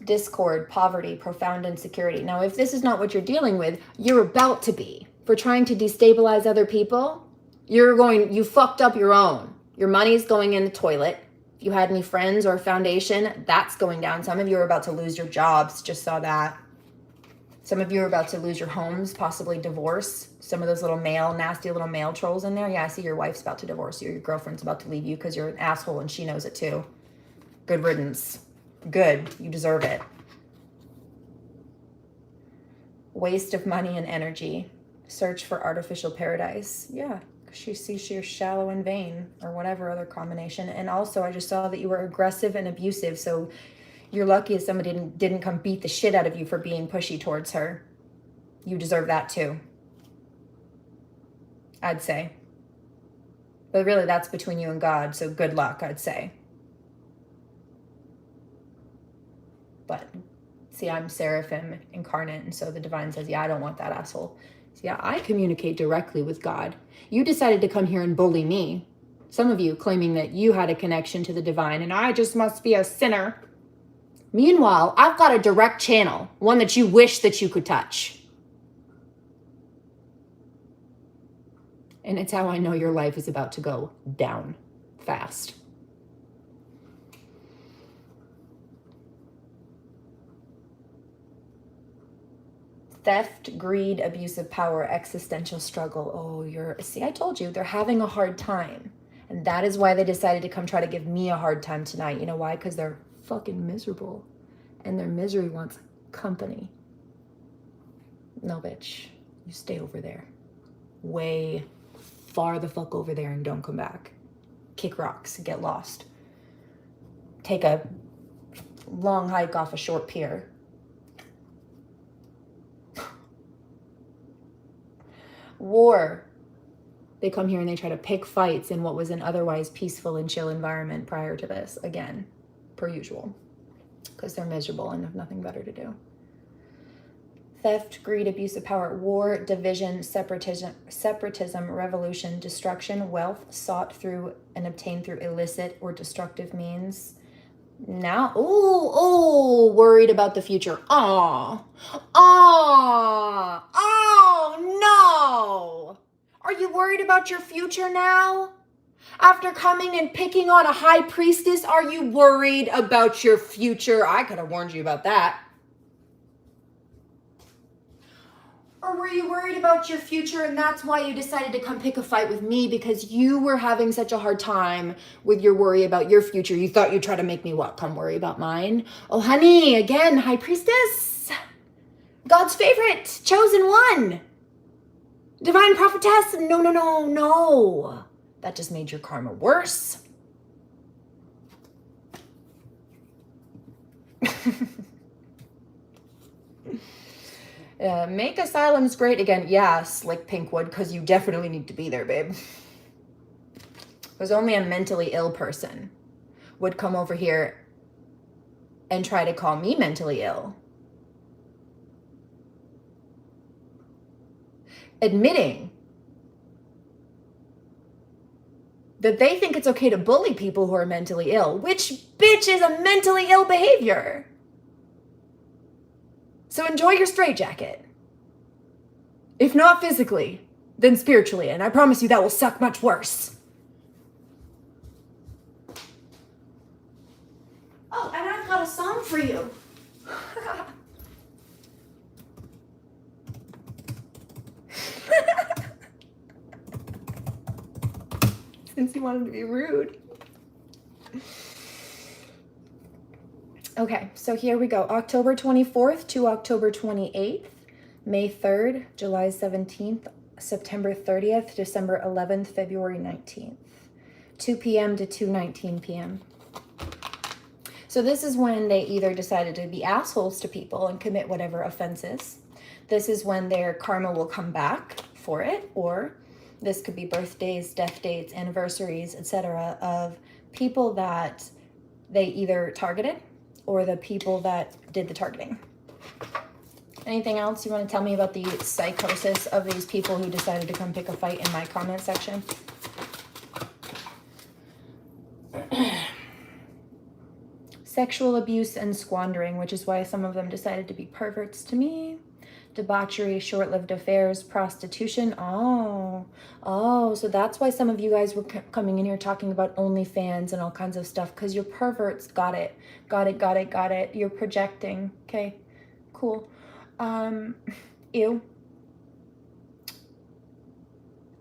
Discord, poverty, profound insecurity. Now, if this is not what you're dealing with, you're about to be. For trying to destabilize other people, you fucked up your own. Your money's going in the toilet. If you had any friends or foundation, that's going down. Some of you are about to lose your jobs. Just saw that. Some of you are about to lose your homes, possibly divorce. Some of those nasty little male trolls in there. Yeah, I see your wife's about to divorce you. Your girlfriend's about to leave you because you're an asshole and she knows it too. Good riddance. Good. You deserve it. Waste of money and energy. Search for artificial paradise. Yeah, she sees you're shallow and vain, or whatever other combination. And also, I just saw that you were aggressive and abusive, so you're lucky if somebody didn't come beat the shit out of you for being pushy towards her. You deserve that too, I'd say. But really, that's between you and God, so good luck, I'd say. But see, I'm Seraphim incarnate, and so the divine says, yeah, I don't want that asshole. So yeah, I communicate directly with God. You decided to come here and bully me. Some of you claiming that you had a connection to the divine, and I just must be a sinner. Meanwhile, I've got a direct channel, one that you wish that you could touch. And it's how I know your life is about to go down fast. Theft, greed, abuse of power, existential struggle. Oh, see, I told you, they're having a hard time. And that is why they decided to come try to give me a hard time tonight. You know why? Because they're fucking miserable. And their misery wants company. No, bitch. You stay over there. Way far the fuck over there and don't come back. Kick rocks. Get lost. Take a long hike off a short pier. War. They come here and they try to pick fights in what was an otherwise peaceful and chill environment prior to this. Again, per usual, because they're miserable and have nothing better to do. Theft, greed, abuse of power, war, division, separatism, revolution, destruction, wealth sought through and obtained through illicit or destructive means. Now, worried about the future. Oh no! Are you worried about your future now? After coming and picking on a high priestess, are you worried about your future? I could have warned you about that. Or were you worried about your future and that's why you decided to come pick a fight with me because you were having such a hard time with your worry about your future? You thought you'd try to make me what? Come worry about mine? Oh, honey, again, high priestess. God's favorite, chosen one. Divine prophetess. No. That just made your karma worse. Make asylums great again. Yeah, Slick Pinkwood, because you definitely need to be there, babe. Because only a mentally ill person would come over here and try to call me mentally ill. Admitting that they think it's okay to bully people who are mentally ill, which, bitch, is a mentally ill behavior. So enjoy your straitjacket. If not physically, then spiritually, and I promise you that will suck much worse. Oh, and I've got a song for you. Since you wanted to be rude. Okay, so here we go. October 24th to October 28th, May 3rd, July 17th, September 30th, December 11th, February 19th, 2 p.m. to 2:19 p.m. So this is when they either decided to be assholes to people and commit whatever offenses. This is when their karma will come back for it, or this could be birthdays, death dates, anniversaries, etc. of people that they either targeted or the people that did the targeting. Anything else you want to tell me about the psychosis of these people who decided to come pick a fight in my comment section? Sexual abuse and squandering, which is why some of them decided to be perverts to me. Debauchery, short-lived affairs, prostitution. Oh, so that's why some of you guys were coming in here talking about OnlyFans and all kinds of stuff, because you're perverts. Got it. You're projecting. Okay, cool. Ew.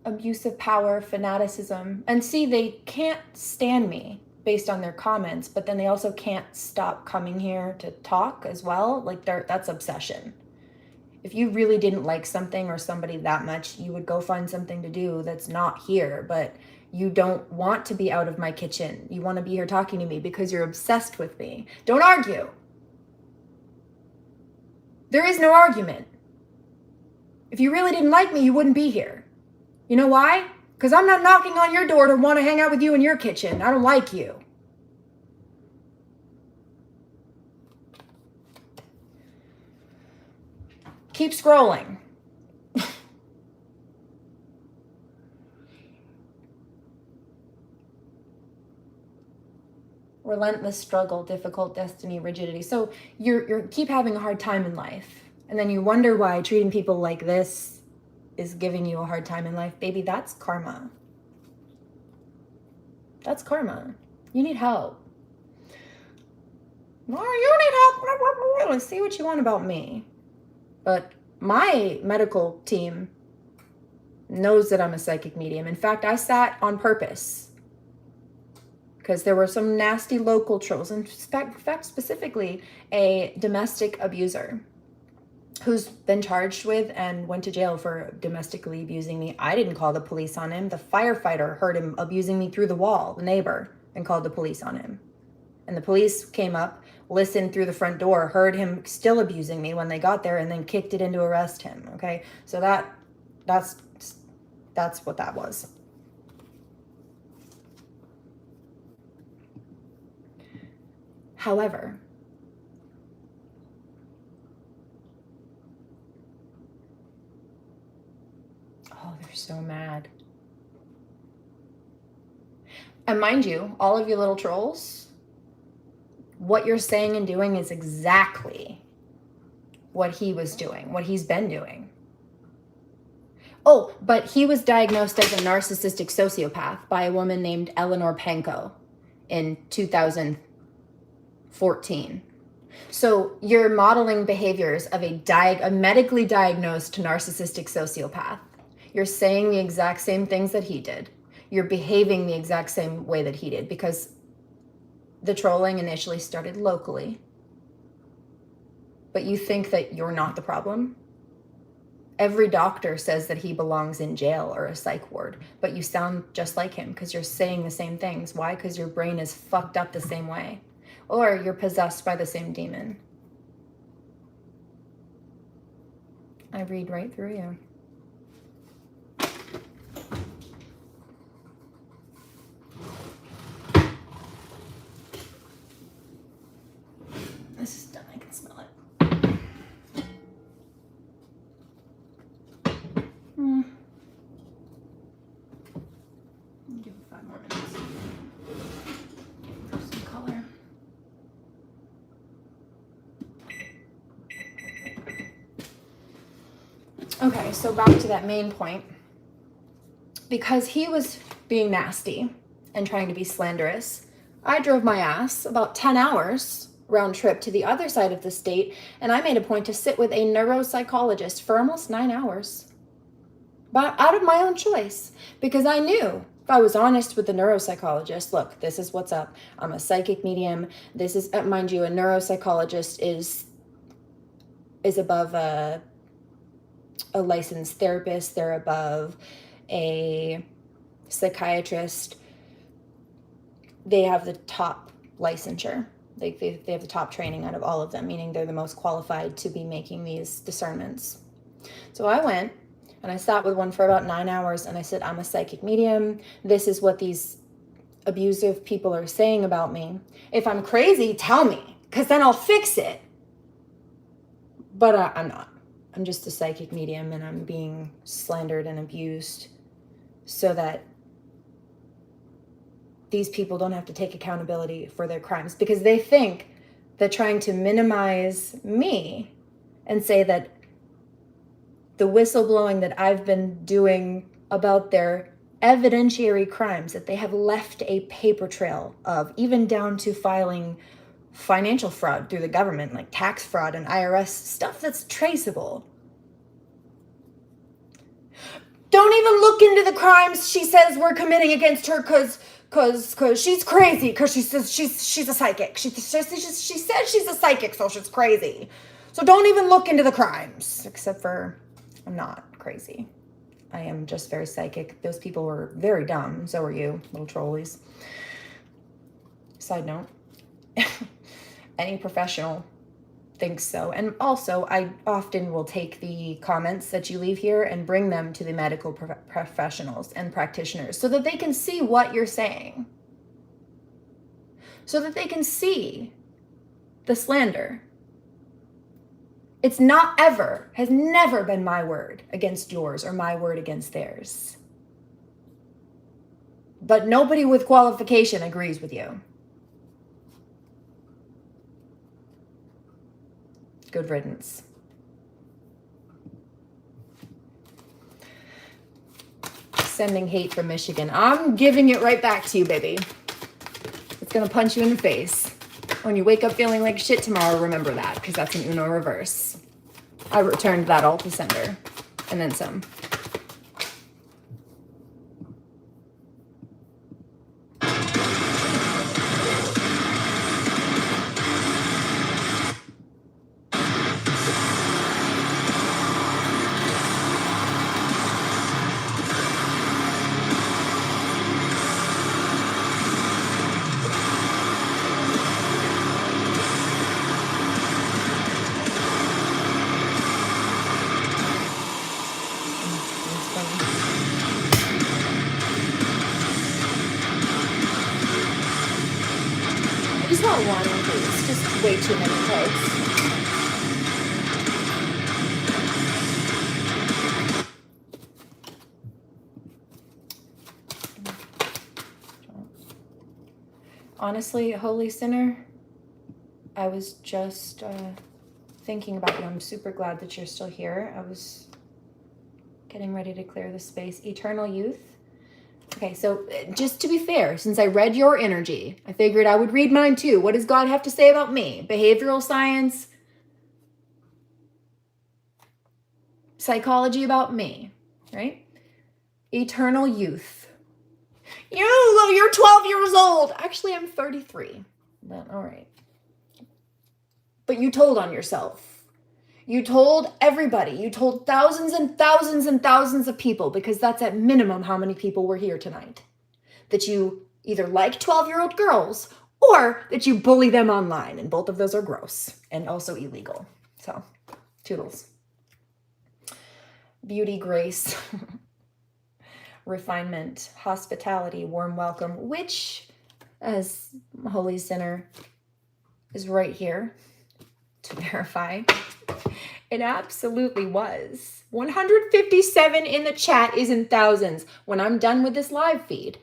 Abuse of power, fanaticism. And see, they can't stand me based on their comments, but then they also can't stop coming here to talk as well. Like, that's obsession. If you really didn't like something or somebody that much, you would go find something to do that's not here, but you don't want to be out of my kitchen. You want to be here talking to me because you're obsessed with me. Don't argue. There is no argument. If you really didn't like me, you wouldn't be here. You know why? Because I'm not knocking on your door to want to hang out with you in your kitchen. I don't like you. Keep scrolling. Relentless struggle, difficult destiny, rigidity. So you're keep having a hard time in life. And then you wonder why treating people like this is giving you a hard time in life. Baby, that's karma. That's karma. You need help. Well, you need help. Let's see what you want about me. But my medical team knows that I'm a psychic medium. In fact, I sat on purpose because there were some nasty local trolls. In fact, specifically a domestic abuser who's been charged with and went to jail for domestically abusing me. I didn't call the police on him. The firefighter heard him abusing me through the wall, the neighbor, and called the police on him. And the police came up, listened through the front door, heard him still abusing me when they got there, and then kicked it in to arrest him. Okay, so that's what that was. However, oh, they're so mad. And mind you, all of you little trolls, what you're saying and doing is exactly what he was doing, what he's been doing. Oh, but he was diagnosed as a narcissistic sociopath by a woman named Eleanor Pankow in 2014. So you're modeling behaviors of a medically diagnosed narcissistic sociopath. You're saying the exact same things that he did. You're behaving the exact same way that he did, because the trolling initially started locally. But you think that you're not the problem? Every doctor says that he belongs in jail or a psych ward, but you sound just like him because you're saying the same things. Why? Because your brain is fucked up the same way. Or you're possessed by the same demon. I read right through you. This is done. I can smell it. Give it 5 more minutes for some color. Okay, so back to that main point. Because he was being nasty and trying to be slanderous, I drove my ass about 10 hours round trip to the other side of the state, and I made a point to sit with a neuropsychologist for almost 9 hours. But out of my own choice, because I knew if I was honest with the neuropsychologist, look, this is what's up. I'm a psychic medium. This is, mind you, a neuropsychologist is above a licensed therapist. They're above a psychiatrist. They have the top licensure. They have the top training out of all of them, meaning they're the most qualified to be making these discernments. So I went and I sat with one for about 9 hours, and I said, I'm a psychic medium. This is what these abusive people are saying about me. If I'm crazy, tell me, because then I'll fix it. But I'm not. I'm just a psychic medium, and I'm being slandered and abused so that these people don't have to take accountability for their crimes, because they think that trying to minimize me and say that the whistleblowing that I've been doing about their evidentiary crimes that they have left a paper trail of, even down to filing financial fraud through the government, like tax fraud and IRS stuff that's traceable. Don't even look into the crimes she says we're committing against her because she's crazy, because she says she's a psychic. She says she's a psychic, so she's crazy. So don't even look into the crimes. Except for, I'm not crazy. I am just very psychic. Those people were very dumb. So are you, little trolleys. Side note, any professional thinks so. And also, I often will take the comments that you leave here and bring them to the medical professionals and practitioners so that they can see what you're saying. So that they can see the slander. It's not ever, has never been my word against yours or my word against theirs. But nobody with qualification agrees with you. Good riddance. Sending hate from Michigan. I'm giving it right back to you, baby. It's gonna punch you in the face. When you wake up feeling like shit tomorrow, remember that, because that's an Uno reverse. I returned that all to sender, and then some. just want one, please. Just way too many cards. Honestly, Holy Sinner, I was just thinking about you. I'm super glad that you're still here. I was getting ready to clear the space. Eternal Youth. Okay, so just to be fair, since I read your energy, I figured I would read mine too. What does God have to say about me? Behavioral science, psychology about me, right? Eternal Youth. You're 12 years old. Actually, I'm 33. But, all right. But you told on yourself. You told everybody. You told thousands and thousands and thousands of people, because that's at minimum how many people were here tonight, that you either like 12-year-old girls or that you bully them online. And both of those are gross and also illegal. So, toodles. Beauty, grace, refinement, hospitality, warm welcome, which, as Holy Sinner is right here to verify, it absolutely was. 157 in the chat isn't thousands. When I'm done with this live feed,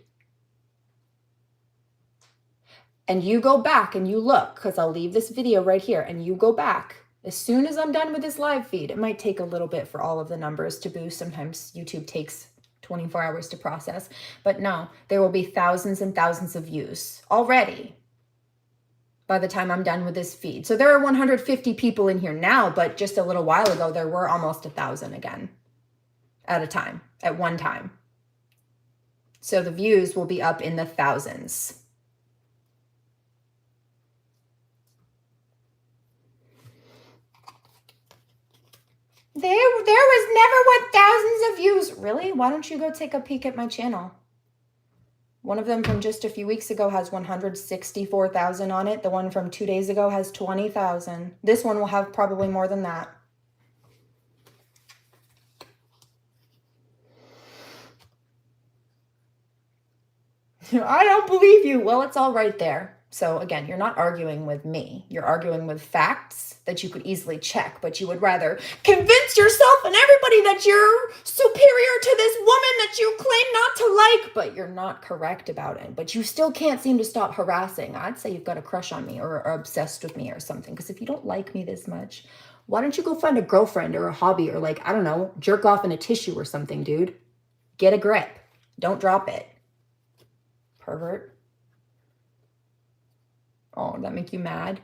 and you go back and you look, because I'll leave this video right here, and you go back, as soon as I'm done with this live feed, it might take a little bit for all of the numbers to boost. Sometimes YouTube takes 24 hours to process, but no, there will be thousands and thousands of views already by the time I'm done with this feed. So there are 150 people in here now, but just a little while ago, there were almost 1,000 again at one time. So the views will be up in the thousands. There was never 1,000s of views. Really? Why don't you go take a peek at my channel? One of them from just a few weeks ago has 164,000 on it. The one from 2 days ago has 20,000. This one will have probably more than that. I don't believe you. Well, it's all right there. So again, you're not arguing with me. You're arguing with facts that you could easily check, but you would rather convince yourself and everybody that you're superior to this woman that you claim not to like, but you're not correct about it. But you still can't seem to stop harassing. I'd say you've got a crush on me or are obsessed with me or something. Because if you don't like me this much, why don't you go find a girlfriend or a hobby or, like, I don't know, jerk off in a tissue or something, dude? Get a grip. Don't drop it. Pervert. Oh, that make you mad?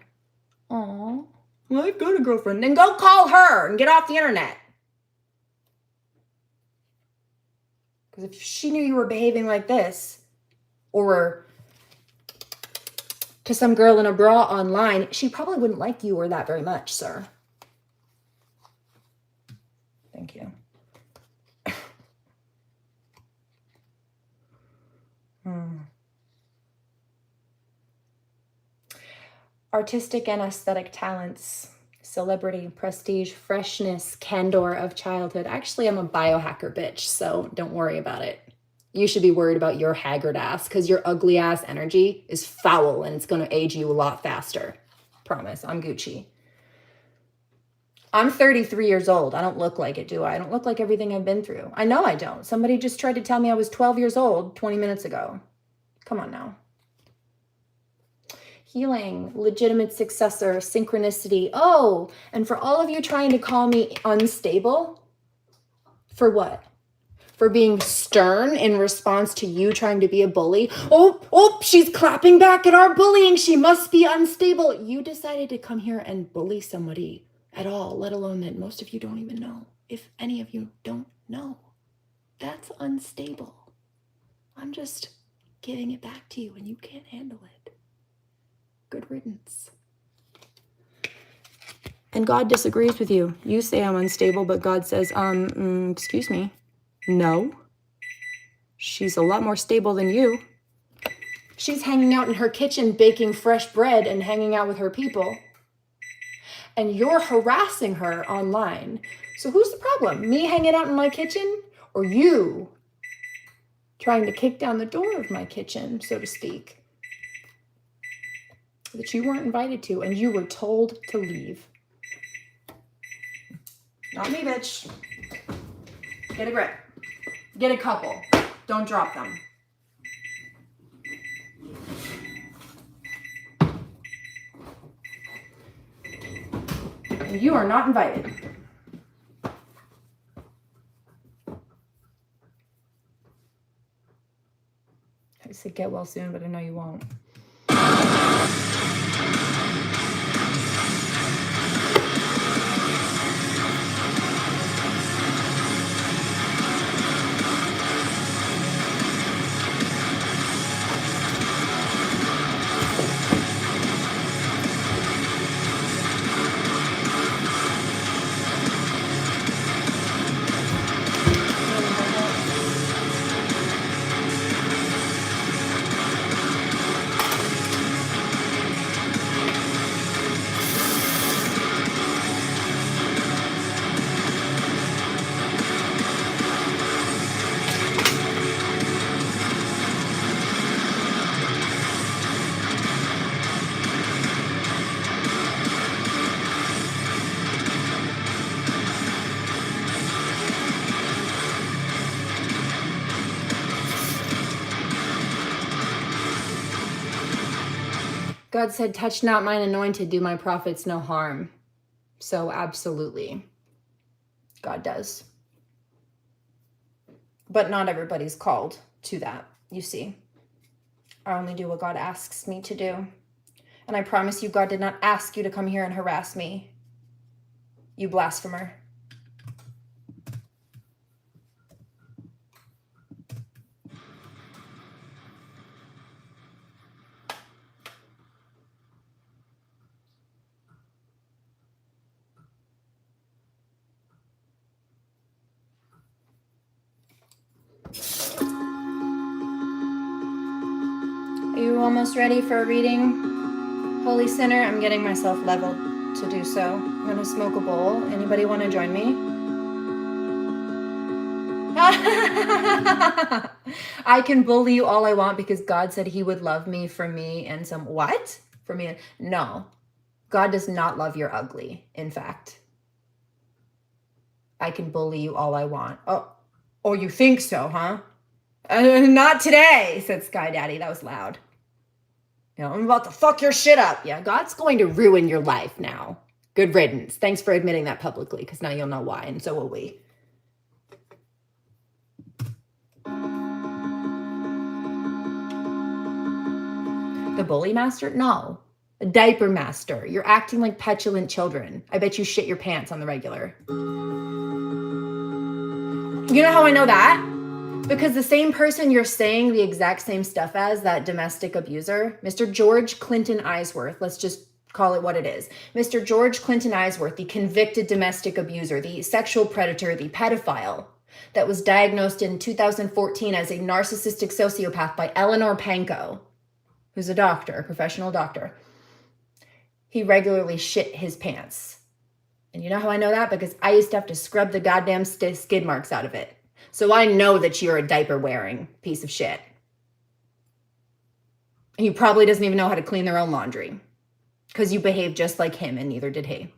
Oh, well, I've got a girlfriend. Then go call her and get off the internet. Because if she knew you were behaving like this, or to some girl in a bra online, she probably wouldn't like you or that very much, sir. Thank you. Artistic and aesthetic talents, celebrity, prestige, freshness, candor of childhood. Actually, I'm a biohacker bitch, so don't worry about it. You should be worried about your haggard ass, because your ugly ass energy is foul and it's going to age you a lot faster. Promise, I'm Gucci. I'm 33 years old. I don't look like it, do I? I don't look like everything I've been through. I know I don't. Somebody just tried to tell me I was 12 years old 20 minutes ago. Come on now. Healing, legitimate successor, synchronicity. Oh, and for all of you trying to call me unstable, for what? For being stern in response to you trying to be a bully. Oh, she's clapping back at our bullying. She must be unstable. You decided to come here and bully somebody at all, let alone that most of you don't even know. If any of you don't know, that's unstable. I'm just giving it back to you and you can't handle it. Good riddance. And God disagrees with you. You say I'm unstable, but God says, excuse me. No. She's a lot more stable than you. She's hanging out in her kitchen baking fresh bread and hanging out with her people. And you're harassing her online. So who's the problem? Me hanging out in my kitchen, or you trying to kick down the door of my kitchen, so to speak? that you weren't invited to, and you were told to leave. Not me, bitch. Get a grip. Get a couple. Don't drop them. And you are not invited. I said get well soon, but I know you won't. God said, touch not mine anointed, do my prophets no harm. So absolutely, God does. But not everybody's called to that, you see. I only do what God asks me to do. And I promise you, God did not ask you to come here and harass me. You blasphemer. Are you almost ready for a reading, Holy Sinner? I'm getting myself leveled to do so. I'm going to smoke a bowl. Anybody want to join me? I can bully you all I want because God said he would love me for me and some... What? For me? No. God does not love your ugly, in fact. I can bully you all I want. Oh, you think so, huh? Not today, said Sky Daddy. That was loud. You know, I'm about to fuck your shit up. Yeah, God's going to ruin your life now. Good riddance. Thanks for admitting that publicly, because now you'll know why, and so will we. The bully master? No. A diaper master. You're acting like petulant children. I bet you shit your pants on the regular. You know how I know that? Because the same person you're saying the exact same stuff as, that domestic abuser, Mr. George Clinton Eisworth, let's just call it what it is. Mr. George Clinton Eisworth, the convicted domestic abuser, the sexual predator, the pedophile that was diagnosed in 2014 as a narcissistic sociopath by Eleanor Pankow, who's a doctor, a professional doctor. He regularly shit his pants. And you know how I know that? Because I used to have to scrub the goddamn skid marks out of it. So I know that you're a diaper-wearing piece of shit. And he probably doesn't even know how to clean their own laundry. Because you behave just like him, and neither did he.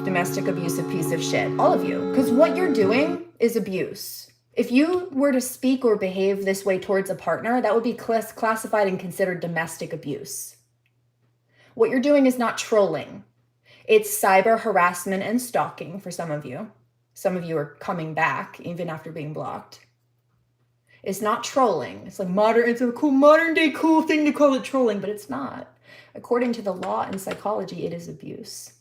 Domestic abusive piece of shit. All of you. Because what you're doing is abuse. If you were to speak or behave this way towards a partner, that would be classified and considered domestic abuse. What you're doing is not trolling. It's cyber harassment and stalking for some of you. Some of you are coming back even after being blocked. It's not trolling. It's like it's a cool modern day cool thing to call it trolling, but it's not. According to the law and psychology, it is abuse.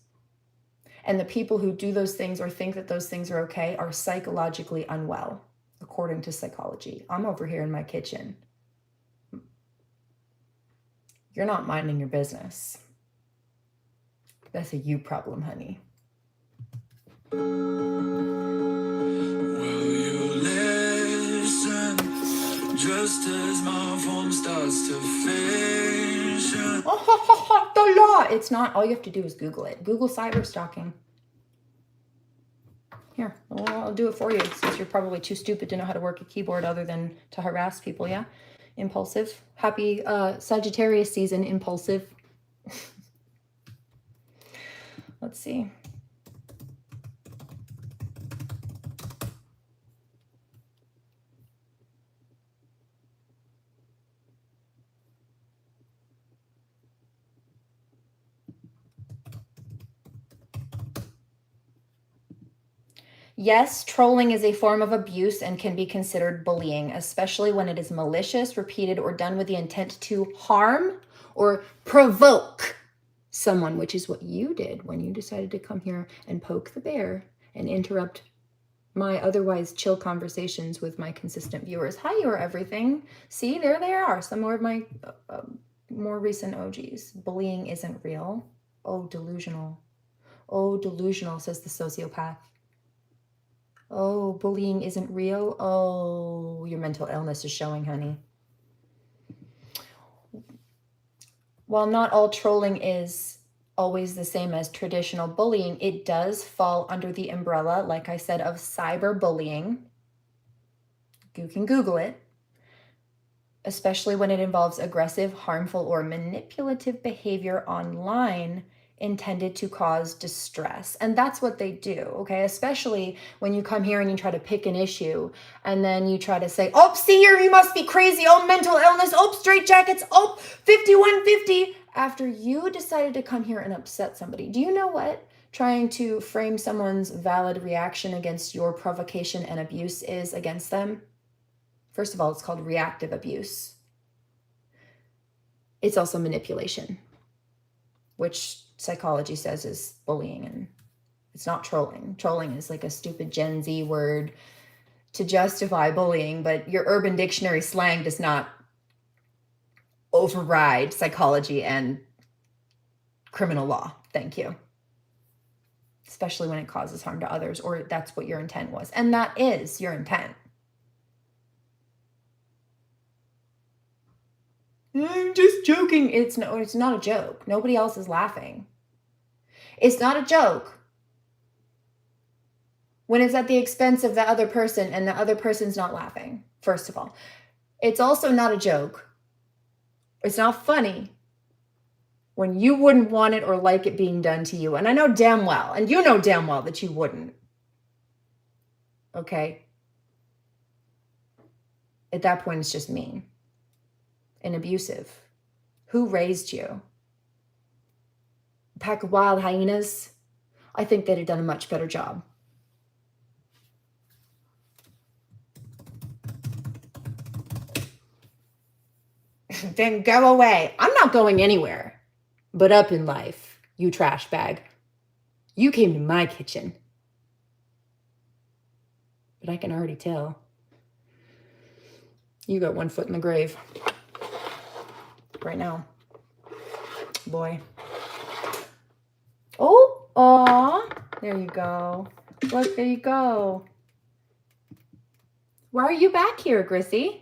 And the people who do those things or think that those things are okay are psychologically unwell, according to psychology. I'm over here in my kitchen. You're not minding your business. That's a you problem, honey. Will you listen just as my phone starts to fashion? The law. It's not. All you have to do is Google it. Google cyber stalking. Here, I'll do it for you since you're probably too stupid to know how to work a keyboard other than to harass people, yeah? Impulsive. Happy Sagittarius season, impulsive. Let's see. Yes, trolling is a form of abuse and can be considered bullying, especially when it is malicious, repeated, or done with the intent to harm or provoke someone, which is what you did when you decided to come here and poke the bear and interrupt my otherwise chill conversations with my consistent viewers. Hi, you're everything. See, there they are. Some more of my more recent OGs. Bullying isn't real. Oh, delusional. Oh, delusional, says the sociopath. Oh, bullying isn't real. Oh, your mental illness is showing, honey. While not all trolling is always the same as traditional bullying, it does fall under the umbrella, like I said, of cyberbullying. You can Google it. Especially when it involves aggressive, harmful, or manipulative behavior online intended to cause distress. And that's what they do, okay? Especially when you come here and you try to pick an issue and then you try to say, oh, see here, you must be crazy. Oh, mental illness. Oh, straitjackets. Oh, 5150. After you decided to come here and upset somebody, do you know what trying to frame someone's valid reaction against your provocation and abuse is against them? First of all, it's called reactive abuse. It's also manipulation, which psychology says is bullying, and it's not trolling. Trolling is like a stupid Gen Z word to justify bullying, but your Urban Dictionary slang does not override psychology and criminal law. Thank you. Especially when it causes harm to others, or that's what your intent was. And that is your intent. I'm just joking. It's not a joke. Nobody else is laughing. It's not a joke when it's at the expense of the other person and the other person's not laughing, first of all. It's also not a joke. It's not funny when you wouldn't want it or like it being done to you. And I know damn well, and you know damn well that you wouldn't. Okay? At that point, it's just mean and abusive. Who raised you? A pack of wild hyenas? I think they'd have done a much better job. Then go away. I'm not going anywhere but up in life, you trash bag. You came to my kitchen. But I can already tell. You got one foot in the grave. Right now. Boy. Oh, aw. There you go. Look, there you go. Why are you back here, Grissy?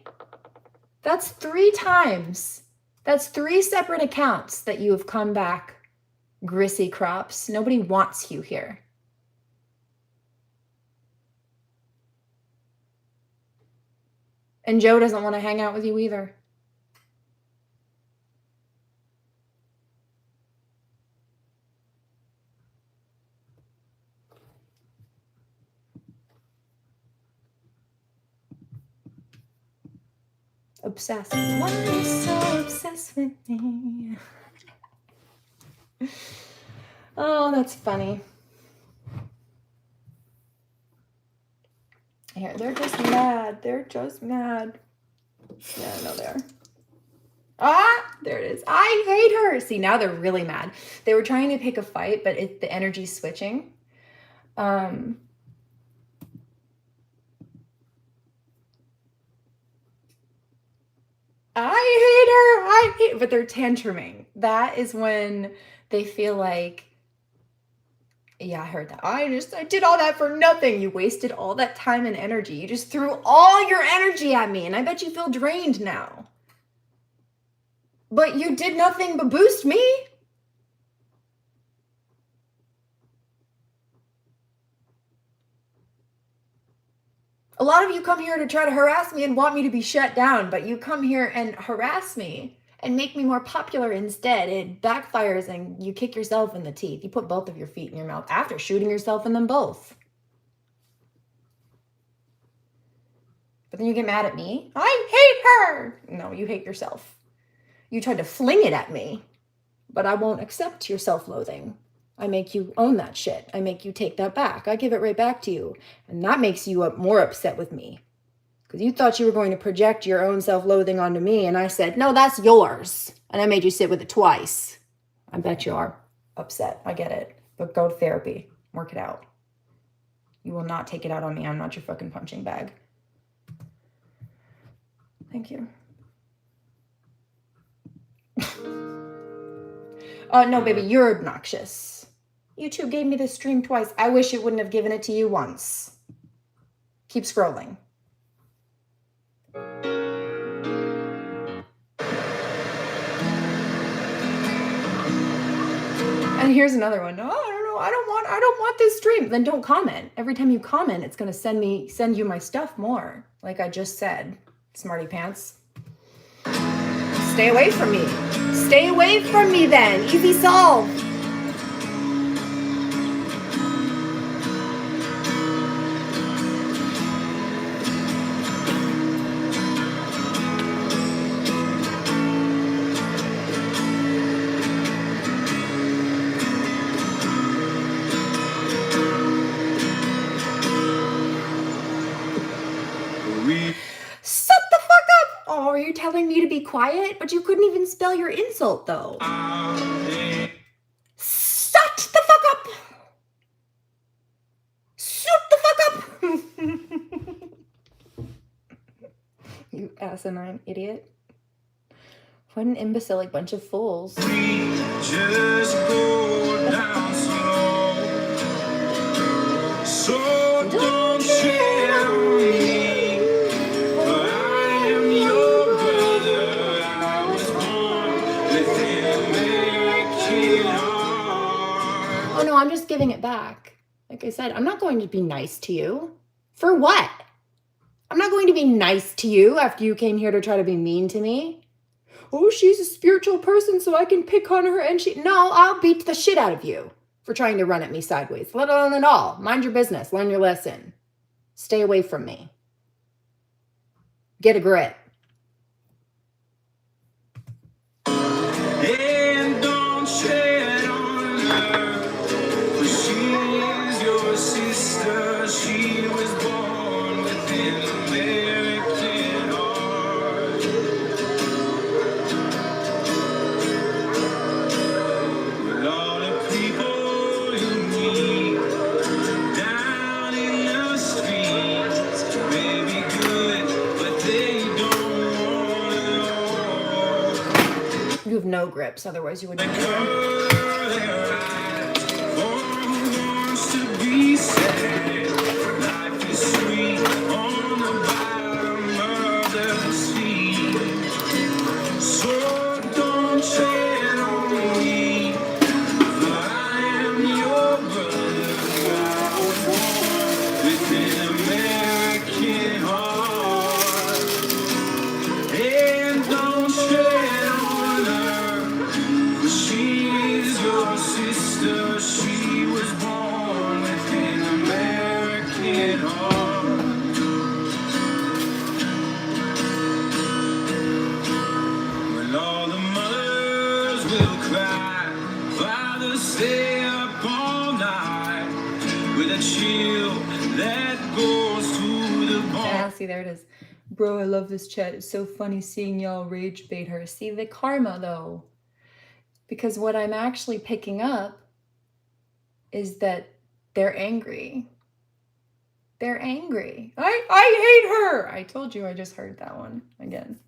That's 3 times. That's 3 separate accounts that you have come back, Grissy Crops. Nobody wants you here. And Joe doesn't want to hang out with you either. Obsessed. Why are you so obsessed with me? Oh, that's funny. Here, they're just mad. They're just mad. Yeah, I know they are. Ah, there it is. I hate her. See, now they're really mad. They were trying to pick a fight, but the energy's switching. I hate her. But they're tantruming. That is when they feel like, yeah, I heard that. I did all that for nothing. You wasted all that time and energy. You just threw all your energy at me, and I bet you feel drained now. But you did nothing but boost me. A lot of you come here to try to harass me and want me to be shut down, but you come here and harass me and make me more popular instead. It backfires and you kick yourself in the teeth. You put both of your feet in your mouth after shooting yourself in them both. But then you get mad at me. I hate her. No, you hate yourself. You tried to fling it at me, but I won't accept your self-loathing. I make you own that shit. I make you take that back. I give it right back to you. And that makes you more upset with me. Because you thought you were going to project your own self-loathing onto me. And I said, no, that's yours. And I made you sit with it twice. I bet you are upset. I get it. But go to therapy. Work it out. You will not take it out on me. I'm not your fucking punching bag. Thank you. Oh, no, baby, you're obnoxious. You two gave me this stream twice. I wish it wouldn't have given it to you once. Keep scrolling. And here's another one. Oh, I don't know. I don't want this stream. Then don't comment. Every time you comment, it's going to send you my stuff more. Like I just said, smarty pants. Stay away from me. Stay away from me then. Easy solve. Are you telling me to be quiet? But you couldn't even spell your insult, though. Shut the fuck up! Shut the fuck up! You asinine idiot. What an imbecile bunch of fools. We just go down slow. So don't share on me. Oh no, I'm just giving it back. Like I said, I'm not going to be nice to you. For what? I'm not going to be nice to you after you came here to try to be mean to me. Oh, she's a spiritual person, so I can pick on her and no, I'll beat the shit out of you for trying to run at me sideways. Let alone at all. Mind your business. Learn your lesson. Stay away from me. Get a grip. And don't tread on her. She is your sister. She was born with an American heart. With all the people you meet down in the streets may be good, but they don't want it all. You have no grips, otherwise you wouldn't. See, there it is. Bro, I love this chat. It's so funny seeing y'all rage bait her. See the karma, though. Because what I'm actually picking up is that they're angry. They're angry. I hate her. I told you I just heard that one again.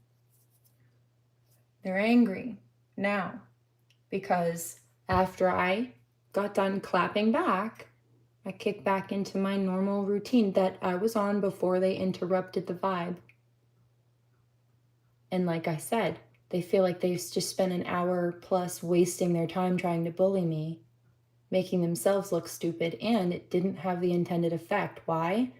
They're angry now because after I got done clapping back, I kicked back into my normal routine that I was on before they interrupted the vibe. And like I said, they feel like they've just spent an hour plus wasting their time trying to bully me, making themselves look stupid, and it didn't have the intended effect. Why?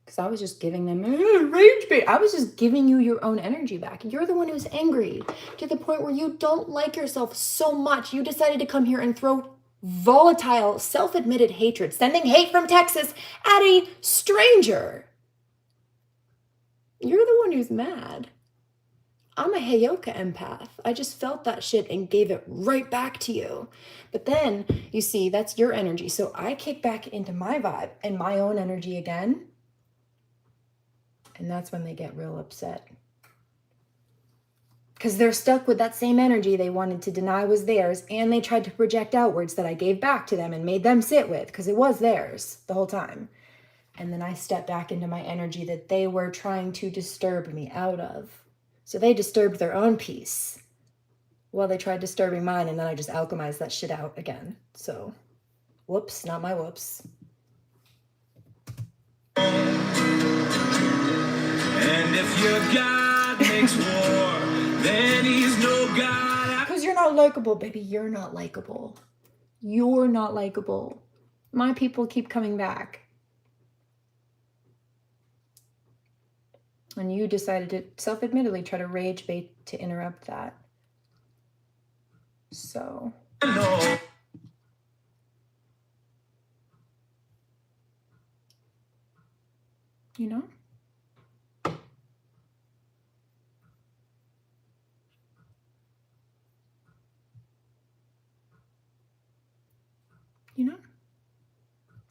Because I was just giving them rage bait. I was just giving you your own energy back. You're the one who's angry to the point where you don't like yourself so much. You decided to come here and throw volatile, self-admitted hatred, sending hate from Texas at a stranger. You're the one who's mad. I'm a Heyoka empath. I just felt that shit and gave it right back to you. But then, you see, that's your energy. So I kick back into my vibe and my own energy again. And that's when they get real upset. Because they're stuck with that same energy they wanted to deny was theirs, and they tried to project outwards that I gave back to them and made them sit with, because it was theirs the whole time. And then I stepped back into my energy that they were trying to disturb me out of. So they disturbed their own peace while they tried disturbing mine, and then I just alchemized that shit out again. So, whoops, not my whoops. And if your God makes war, then he's no God. Because you're not likable, baby. You're not likable. You're not likable. My people keep coming back. And you decided to self-admittedly try to rage bait to interrupt that. So. No. You know? You know?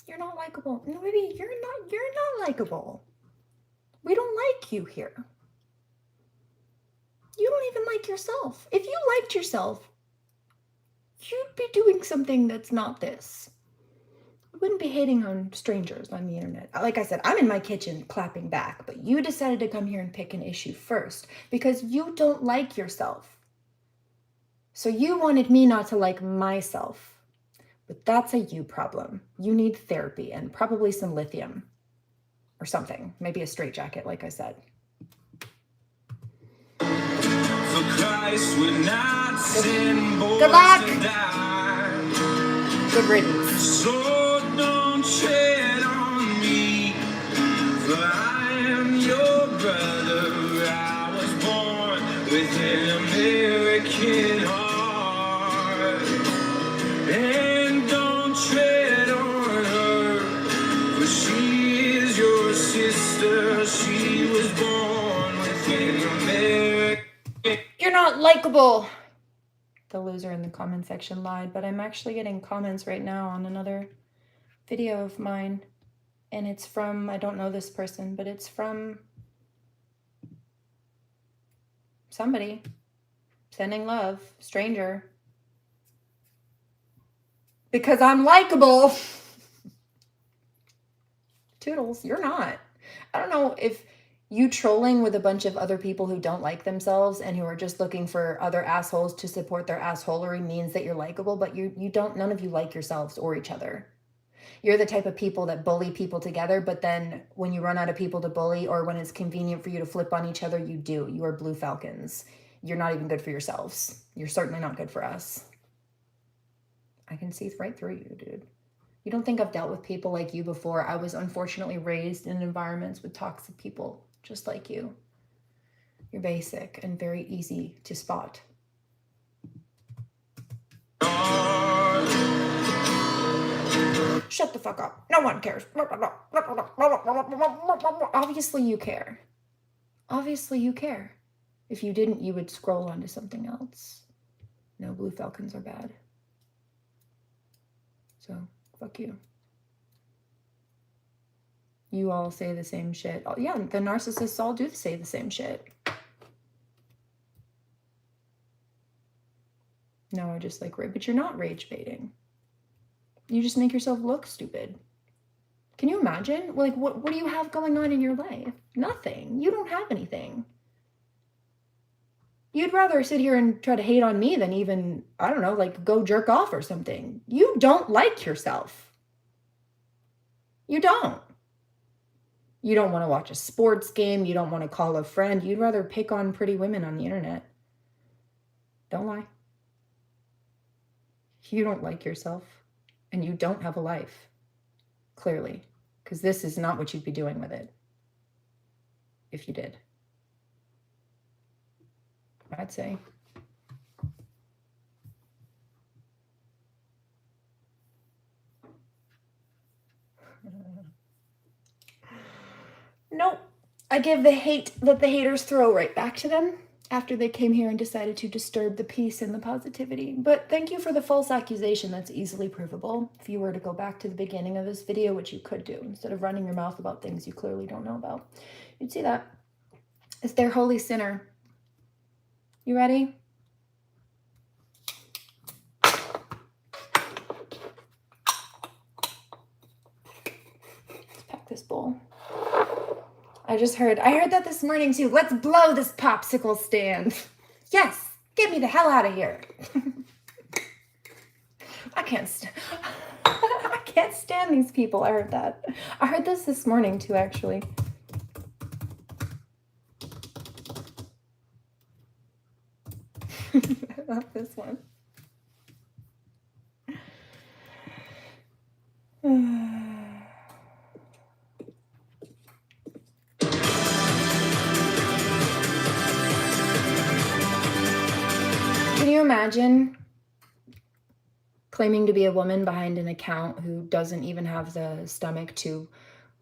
You're not likable. No, baby, you're not likable. We don't like you here. You don't even like yourself. If you liked yourself, you'd be doing something that's not this. You wouldn't be hating on strangers on the internet. Like I said, I'm in my kitchen clapping back, but you decided to come here and pick an issue first because you don't like yourself. So you wanted me not to like myself. But that's a you problem. You need therapy and probably some lithium or something. Maybe a straitjacket, like I said. For Christ would not send boys to die. Good riddance. So don't tread on me, for I am your brother. I was born with an American heart. And don't tread on her, for she is your sister. She was born with an American. You're not likable. The loser in the comment section lied, but I'm actually getting comments right now on another video of mine. And it's from, I don't know this person, but it's from somebody sending love, stranger. Because I'm likable. Toodles, you're not. I don't know if you trolling with a bunch of other people who don't like themselves and who are just looking for other assholes to support their assholery means that you're likable, but you don't, none of you like yourselves or each other. You're the type of people that bully people together, but then when you run out of people to bully or when it's convenient for you to flip on each other, you do. You are blue falcons. You're not even good for yourselves. You're certainly not good for us. I can see right through you, dude. You don't think I've dealt with people like you before. I was unfortunately raised in environments with toxic people, just like you. You're basic and very easy to spot. Shut the fuck up. No one cares. Obviously you care. Obviously you care. If you didn't, you would scroll onto something else. No, blue falcons are bad. So, fuck you. You all say the same shit. Oh, yeah, the narcissists all do say the same shit. No, I just like rage, but you're not rage baiting. You just make yourself look stupid. Can you imagine? Like, what do you have going on in your life? Nothing. You don't have anything. You'd rather sit here and try to hate on me than even, I don't know, like go jerk off or something. You don't like yourself. You don't. You don't want to watch a sports game. You don't want to call a friend. You'd rather pick on pretty women on the internet. Don't lie. You don't like yourself. And you don't have a life. Clearly. Because this is not what you'd be doing with it. if you did. I'd say. Nope. I give the hate that the haters throw right back to them after they came here and decided to disturb the peace and the positivity. But thank you for the false accusation that's easily provable. If you were to go back to the beginning of this video, which you could do, instead of running your mouth about things you clearly don't know about, you'd see that. It's their holy sinner. You ready? Let's pack this bowl. I heard that this morning too. Let's blow this popsicle stand. Yes, get me the hell out of here. I can't stand these people. I heard that. I heard this morning too, actually. I love this one. Can you imagine claiming to be a woman behind an account who doesn't even have the stomach to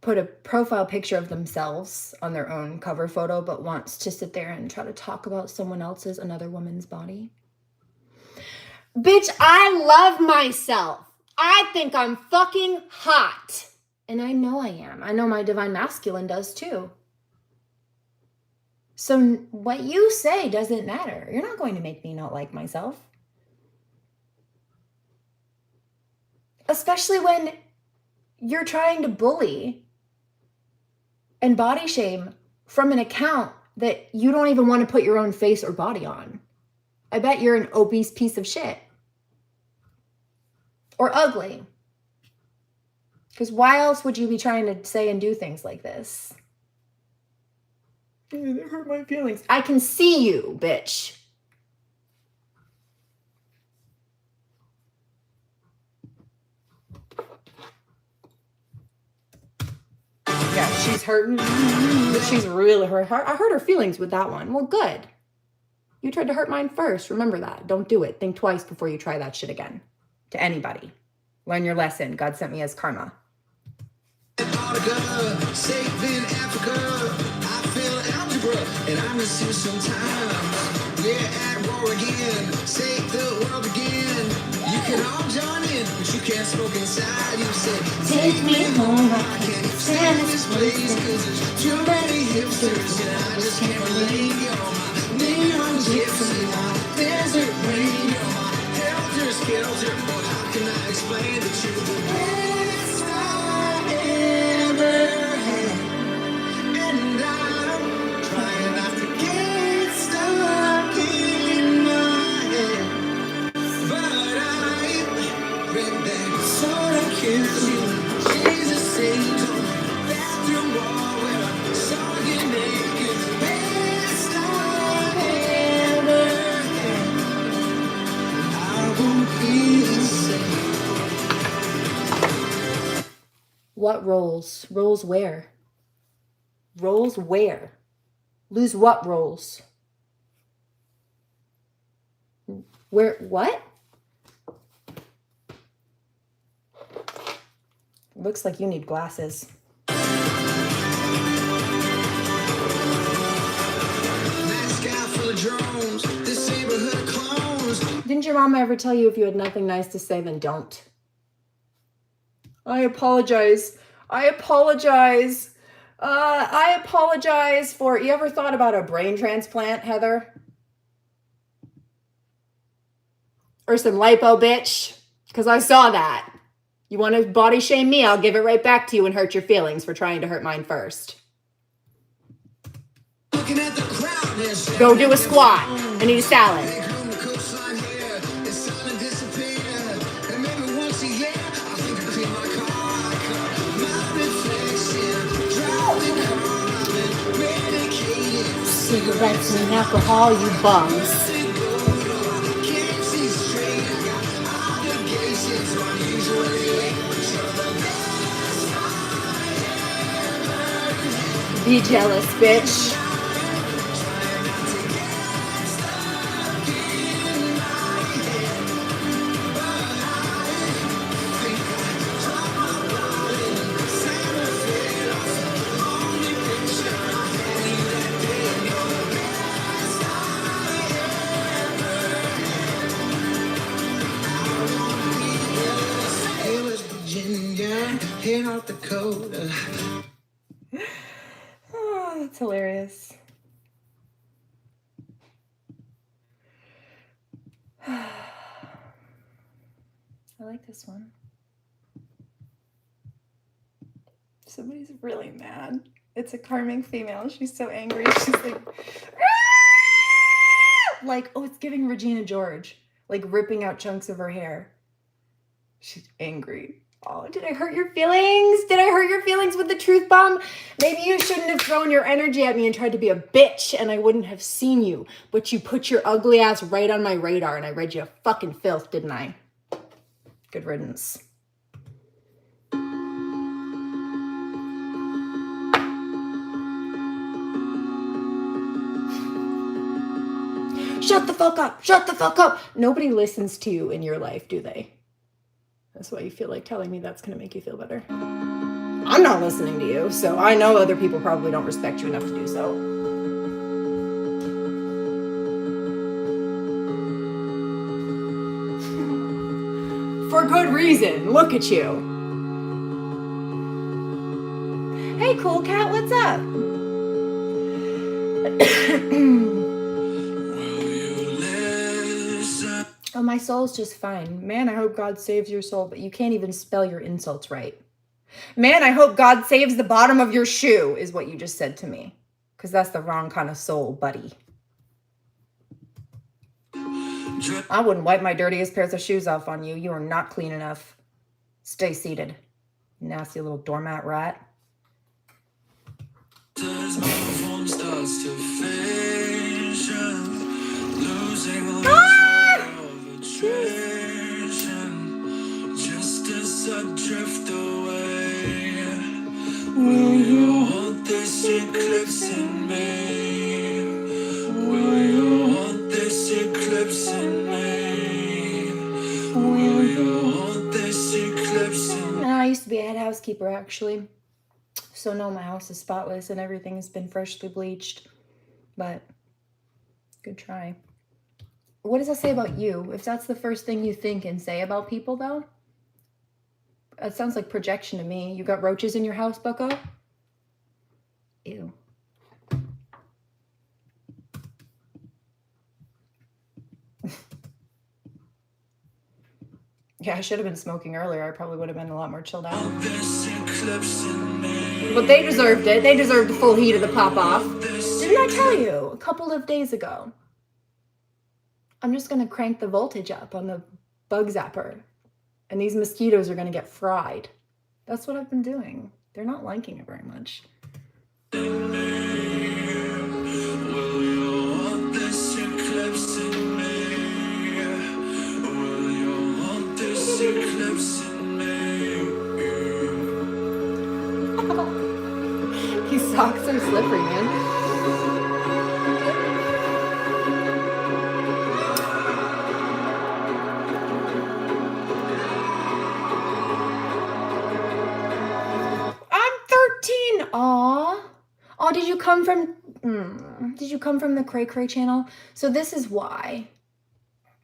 put a profile picture of themselves on their own cover photo, but wants to sit there and try to talk about someone else's, another woman's body? Bitch, I love myself. I think I'm fucking hot. And I know I am. I know my divine masculine does too. So what you say doesn't matter. You're not going to make me not like myself. Especially when you're trying to bully and body shame from an account that you don't even want to put your own face or body on. I bet you're an obese piece of shit. Or ugly. Because why else would you be trying to say and do things like this? It hurt my feelings. I can see you, bitch. Yeah, she's hurting. She's really hurt. I hurt her feelings with that one. Well, good. You tried to hurt mine first. Remember that. Don't do it. Think twice before you try that shit again. To anybody. Learn your lesson. God sent me as karma. Safe in Africa, I feel algebra, and I miss you sometimes. We're at war again, save the world again. You can all join in, but you can't smoke inside. You said, take me home, I can't stand this place, cause there's too many hipsters, and I just can't relate. You're my neon gypsy, my desert rain, you're my helter-skelter. Boy, how can I explain that you're the best I ever had? And I'm trying not to get stuck in my head, but I read that sort of kiss you. Jesus saved on the bathroom wall when I saw you naked. Best I ever had. I won't be the same. What roles? Roles where? Roles where? Lose what roles? Where? What? Looks like you need glasses. Didn't your mom ever tell you if you had nothing nice to say, then don't? I apologize. I apologize. I apologize for... You ever thought about a brain transplant, Heather? Or some lipo, bitch? Because I saw that. You want to body shame me? I'll give it right back to you and hurt your feelings for trying to hurt mine first. Go do a squat. I need a salad. Cigarettes and alcohol, you bums. Be jealous, bitch. Here North Dakota. Oh, that's hilarious. I like this one. Somebody's really mad. It's a karmic female. She's so angry. She's like, like, oh, it's giving Regina George, like ripping out chunks of her hair. She's angry. Oh, did I hurt your feelings? Did I hurt your feelings with the truth bomb? Maybe you shouldn't have thrown your energy at me and tried to be a bitch and I wouldn't have seen you. But you put your ugly ass right on my radar and I read you a fucking filth, didn't I? Good riddance. Shut the fuck up. Shut the fuck up. Nobody listens to you in your life, do they? That's why you feel like telling me that's going to make you feel better. I'm not listening to you, so I know other people probably don't respect you enough to do so. For good reason. Look at you. Hey, cool cat, what's up? Oh, my soul's just fine. Man, I hope God saves your soul, but you can't even spell your insults right. Man, I hope God saves the bottom of your shoe, is what you just said to me. Because that's the wrong kind of soul, buddy. I wouldn't wipe my dirtiest pairs of shoes off on you. You are not clean enough. Stay seated. Nasty little doormat rat. Just as I drift away, will you hold this eclipse in me? Will you hold this eclipse in me? Will you hold this eclipse in me? I used to be a head housekeeper, actually. So no, my house is spotless and everything has been freshly bleached. But good try. What does that say about you? If that's the first thing you think and say about people, though, that sounds like projection to me. You got roaches in your house, bucko? Ew. Yeah, I should have been smoking earlier. I probably would have been a lot more chilled out. But they deserved it. They deserved the full heat of the pop-off. Didn't I tell you a couple of days ago? I'm just going to crank the voltage up on the bug zapper. And these mosquitoes are going to get fried. That's what I've been doing. They're not liking it very much. These socks are slippery, man. Aw. Oh, did you come from the Cray Cray channel? So this is why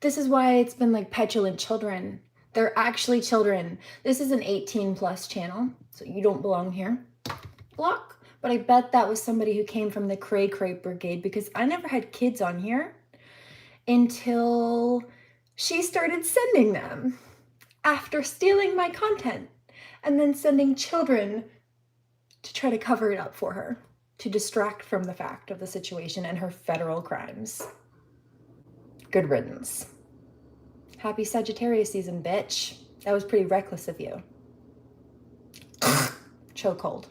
it's been like petulant children. They're actually children. This is an 18+ channel, so you don't belong here. Block. But I bet that was somebody who came from the Cray Cray brigade, because I never had kids on here until she started sending them after stealing my content and then sending children to try to cover it up for her, to distract from the fact of the situation and her federal crimes. Good riddance. Happy Sagittarius season, bitch. That was pretty reckless of you. Chokehold.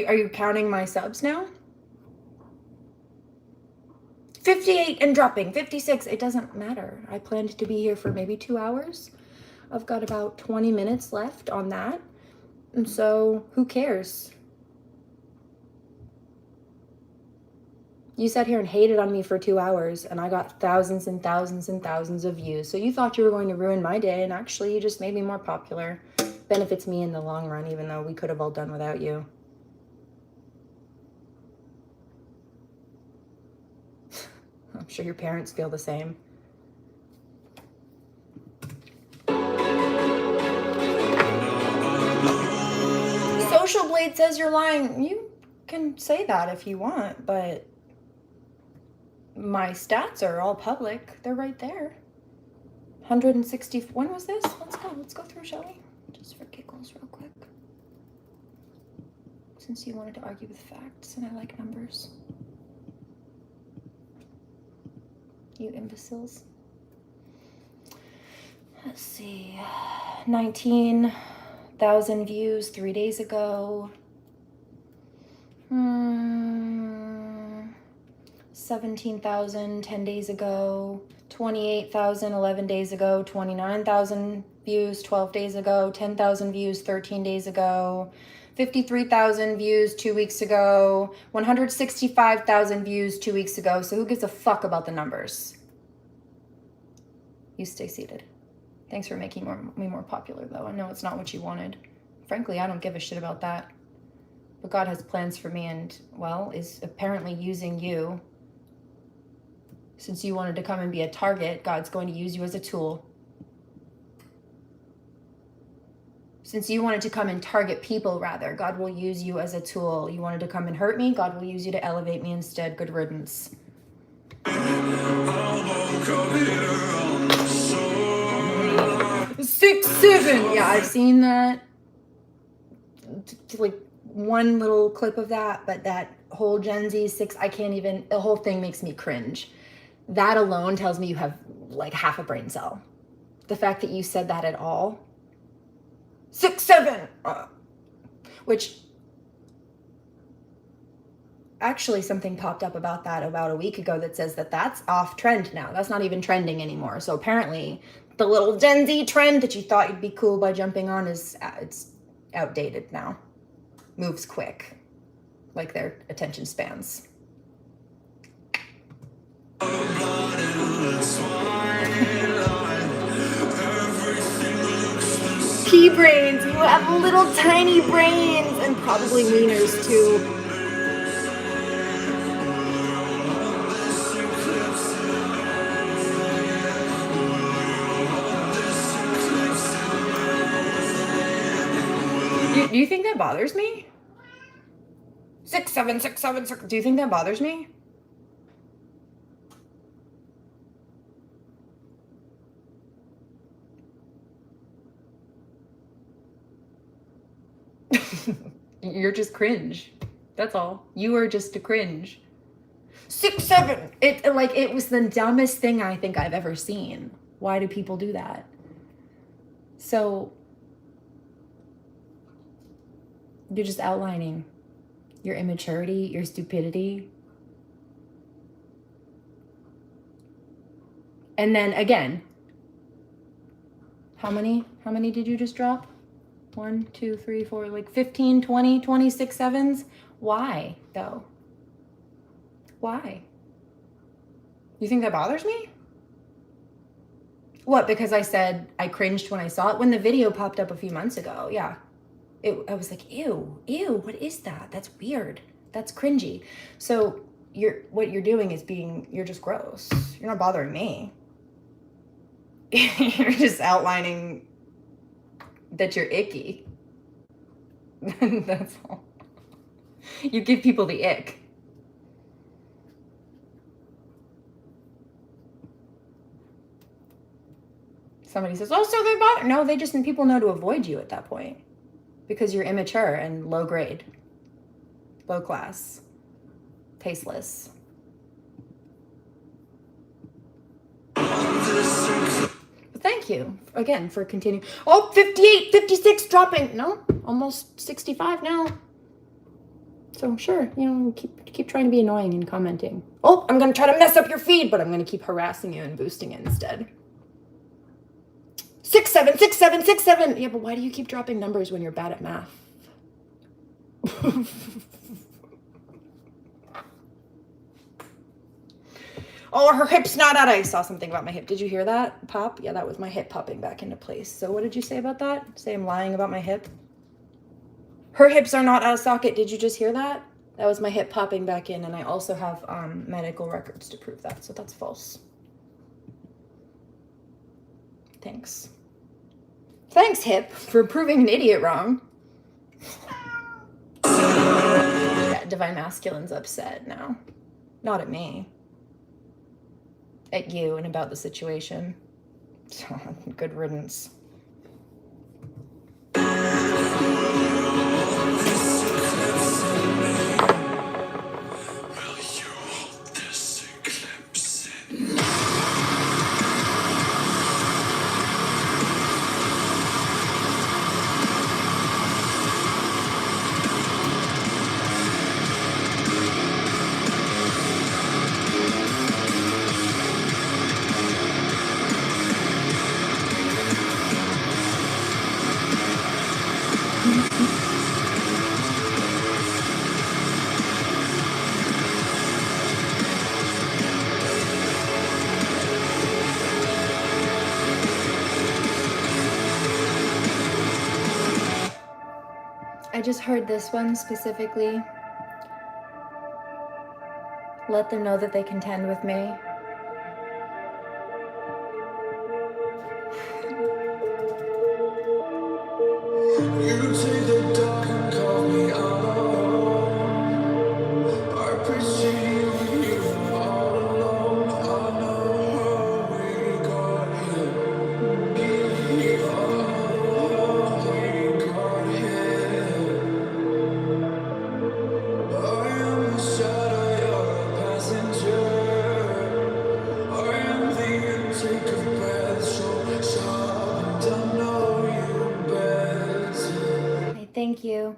Are you counting my subs now? 58 and dropping, 56. It doesn't matter. I planned to be here for maybe 2 hours. I've got about 20 minutes left on that. And so who cares? You sat here and hated on me for 2 hours, and I got thousands and thousands and thousands of views. So you thought you were going to ruin my day, and actually you just made me more popular. Benefits me in the long run, even though we could have all done without you. I'm sure your parents feel the same. Social Blade says you're lying. You can say that if you want, but my stats are all public. They're right there. 160. When was this? Let's go through, shall we? Just for giggles real quick. Since you wanted to argue with facts and I like numbers. You imbeciles. Let's see. 19,000 views 3 days ago. 17,000 10 days ago. 28,000 11 days ago. 29,000 views 12 days ago. 10,000 views 13 days ago. 53,000 views 2 weeks ago. 165,000 views 2 weeks ago. So who gives a fuck about the numbers? You stay seated. Thanks for making me more popular, though. I know it's not what you wanted. Frankly, I don't give a shit about that. But God has plans for me and, well, is apparently using you. Since you wanted to come and be a target, God's going to use you as a tool. Since you wanted to come and target people, rather, God will use you as a tool. You wanted to come and hurt me, God will use you to elevate me instead. Good riddance. 6, 7. Yeah, I've seen that. Like one little clip of that, but that whole Gen Z 6, I can't even, the whole thing makes me cringe. That alone tells me you have like half a brain cell. The fact that you said that at all. 6, 7. Which actually something popped up about that about a week ago that says that that's off trend now. That's not even trending anymore. So apparently the little Gen Z trend that you thought you'd be cool by jumping on is it's outdated now. Moves quick, like their attention spans. Pea brains, you have little tiny brains, and probably wieners too. Do you think that bothers me? 6, 7, 6, 7, 6. Do you think that bothers me? You're just cringe. That's all. You are just a cringe. 6, 7. It was the dumbest thing I think I've ever seen. Why do people do that? So you're just outlining your immaturity, your stupidity. And then again, how many did you just drop? 1, 2, 3, 4, like 15, 20, 26 sevens. Why though? Why? You think that bothers me? What, because I said I cringed when I saw it? When the video popped up a few months ago, yeah. I was like, ew, what is that? That's weird. That's cringy. So what you're doing is you're just gross. You're not bothering me. You're just outlining that you're icky. That's all. You give people the ick. Somebody says, oh, so they bother. No, people know to avoid you at that point. Because you're immature and low grade, low class, tasteless. But thank you again for continuing. Oh, 58, 56 dropping. No, almost 65 now. So sure, you know, keep trying to be annoying and commenting. Oh, I'm gonna try to mess up your feed, but I'm gonna keep harassing you and boosting it instead. 6 7 6 7 6 7. Yeah, but why do you keep dropping numbers when you're bad at math? Oh, her hip's not out. I saw something about my hip. Did you hear that pop? Yeah, that was my hip popping back into place. So what did you say about that? Say I'm lying about my hip? Her hips are not out of socket. Did you just hear that? That was my hip popping back in, and I also have medical records to prove that, so that's false. Thanks. Thanks, hip, for proving an idiot wrong. Yeah, Divine Masculine's upset now. Not at me. At you and about the situation. So, good riddance. I just heard this one specifically. Let them know that they contend with me. You take the dark and call me alone. I appreciate you all alone. I know how we got here. How we got here. I am the shadow, you're a passenger. I am the intake of breath, so sharp, don't know you better. Hey, thank you.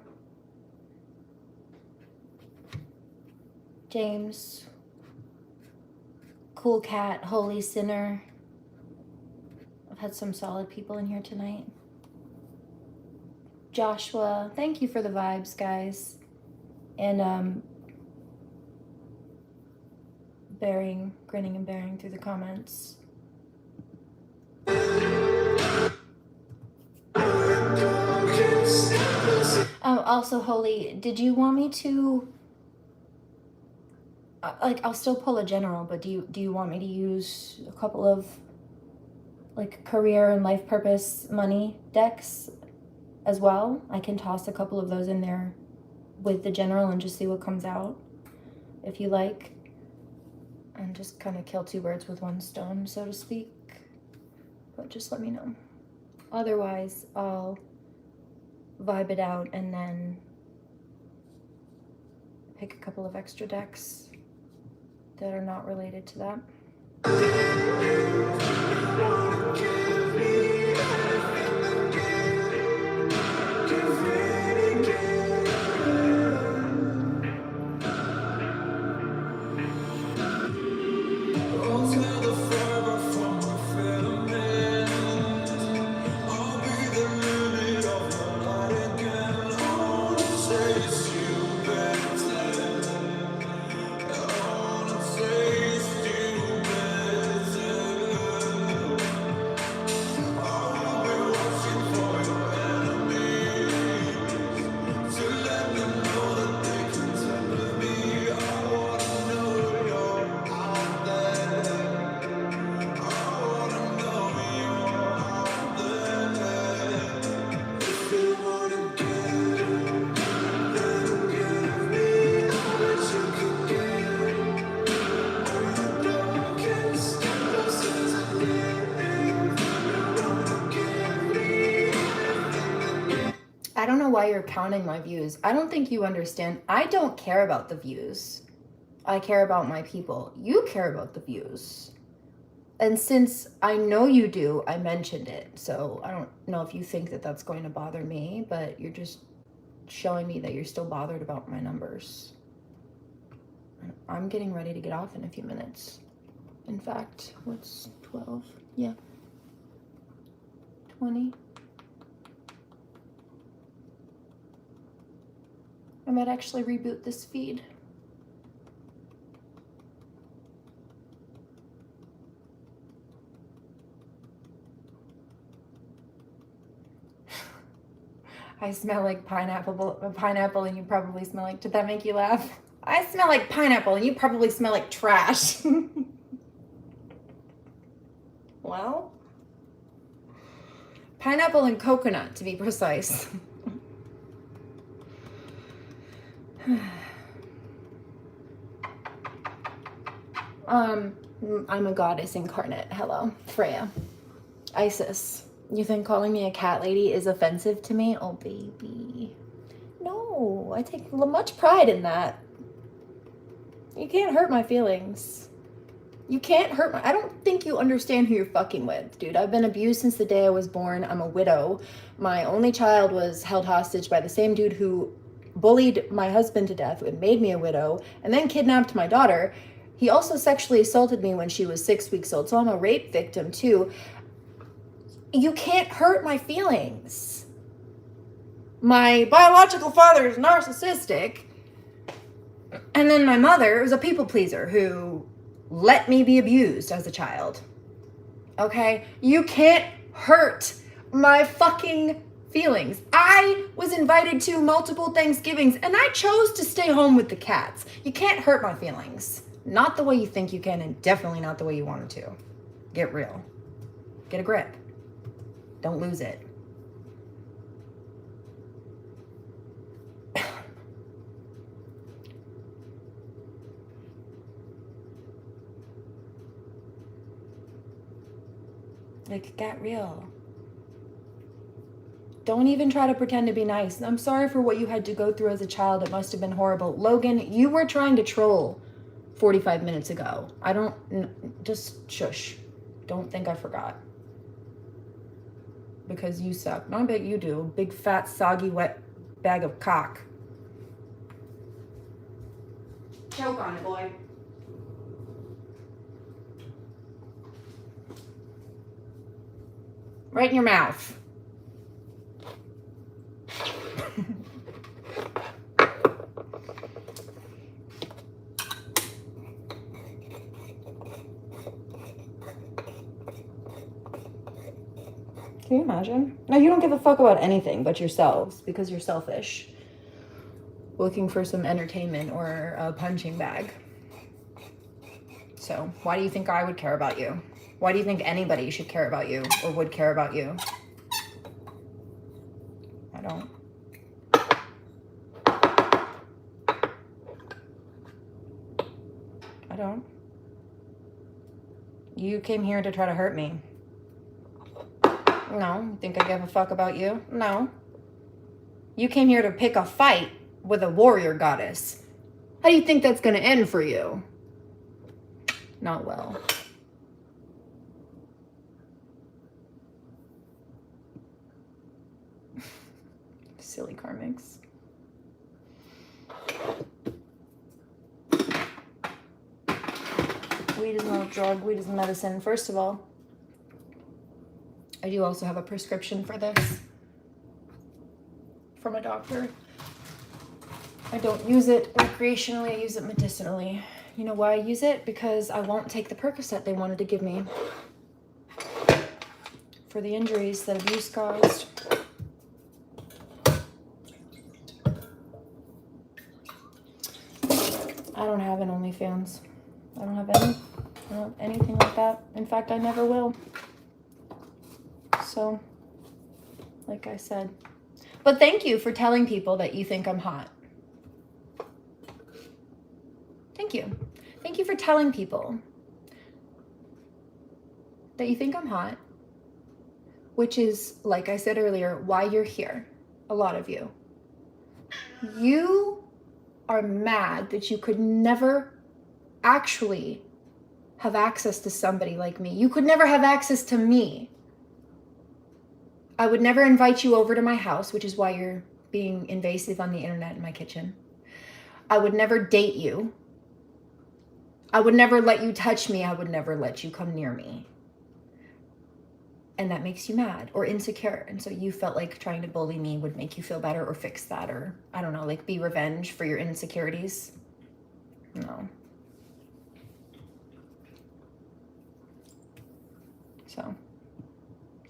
James. Cool Cat, Holy Sinner. I've had some solid people in here tonight. Joshua, thank you for the vibes, guys. And grinning and bearing through the comments. Also, Holy, did you want me to, I'll still pull a general, but do you want me to use a couple of, like, career and life purpose money decks as well? I can toss a couple of those in there with the general and just see what comes out, if you like. And just kind of kill two birds with one stone, so to speak. But just let me know. Otherwise, I'll vibe it out and then pick a couple of extra decks that are not related to that. I don't know why you're counting my views. I don't think you understand. I don't care about the views. I care about my people. You care about the views. And since I know you do, I mentioned it. So I don't know if you think that that's going to bother me, but you're just showing me that you're still bothered about my numbers. I'm getting ready to get off in a few minutes. In fact, what's 12? Yeah. 20. I might actually reboot this feed. I smell like pineapple and you probably smell like, did that make you laugh? I smell like pineapple and you probably smell like trash. Well, pineapple and coconut to be precise. I'm a goddess incarnate. Hello, Freya. Isis. You think calling me a cat lady is offensive to me? Oh, baby. No, I take much pride in that. You can't hurt my feelings. You can't hurt my... I don't think you understand who you're fucking with, dude. I've been abused since the day I was born. I'm a widow. My only child was held hostage by the same dude who bullied my husband to death and made me a widow and then kidnapped my daughter. He also sexually assaulted me when she was 6 weeks old, so I'm a rape victim too. You can't hurt my feelings. My biological father is narcissistic. And then my mother was a people pleaser who let me be abused as a child. Okay? You can't hurt my fucking feelings. I was invited to multiple Thanksgivings and I chose to stay home with the cats. You can't hurt my feelings. Not the way you think you can and definitely not the way you wanted to. Get real. Get a grip. Don't lose it. Like, get real. Don't even try to pretend to be nice. I'm sorry for what you had to go through as a child. It must have been horrible. Logan, you were trying to troll 45 minutes ago. Just shush. Don't think I forgot. Because you suck. No, I bet you do. Big, fat, soggy, wet bag of cock. Choke on it, boy. Right in your mouth. Can you imagine? No, you don't give a fuck about anything but yourselves because you're selfish. Looking for some entertainment or a punching bag. So, why do you think I would care about you? Why do you think anybody should care about you or would care about you? I don't. I don't. You came here to try to hurt me. No. You think I give a fuck about you? No. You came here to pick a fight with a warrior goddess. How do you think that's going to end for you? Not well. Silly karmics. Weed is not a drug. Weed is medicine. First of all, I do also have a prescription for this from a doctor. I don't use it recreationally. I use it medicinally. You know why I use it? Because I won't take the Percocet they wanted to give me for the injuries that abuse caused. I don't have an OnlyFans. I don't have anything like that. In fact, I never will. So, like I said. But thank you for telling people that you think I'm hot. Thank you. Thank you for telling people that you think I'm hot, which is, like I said earlier, why you're here. A lot of you. You are mad that you could never actually have access to somebody like me. You could never have access to me. I would never invite you over to my house, which is why you're being invasive on the internet in my kitchen. I would never date you. I would never let you touch me. I would never let you come near me. And that makes you mad or insecure. And so you felt like trying to bully me would make you feel better or fix that, or I don't know, like be revenge for your insecurities. No. So,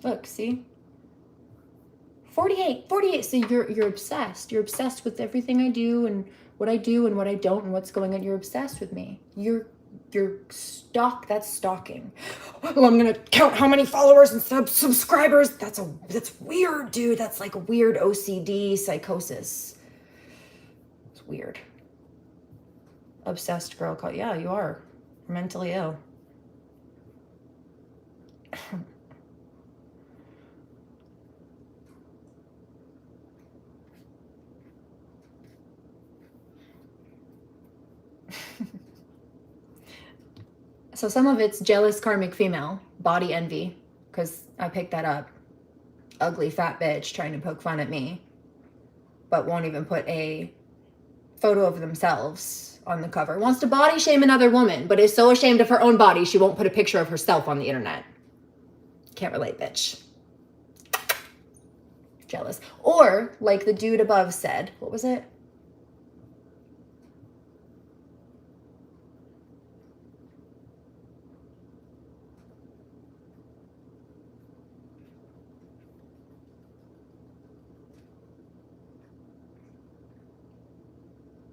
look, see? 48. So you're obsessed. You're obsessed with everything I do and what I don't and what's going on. You're obsessed with me. You're that's stalking. Well, I'm gonna count how many followers and subscribers. That's weird, dude. That's like a weird OCD psychosis. It's weird. Obsessed girl call. Yeah, you are. You're mentally ill. So some of it's jealous karmic female, body envy, because I picked that up. Ugly fat bitch trying to poke fun at me, but won't even put a photo of themselves on the cover. Wants to body shame another woman, but is so ashamed of her own body she won't put a picture of herself on the internet. Can't relate, bitch. Jealous. Or, like the dude above said, what was it?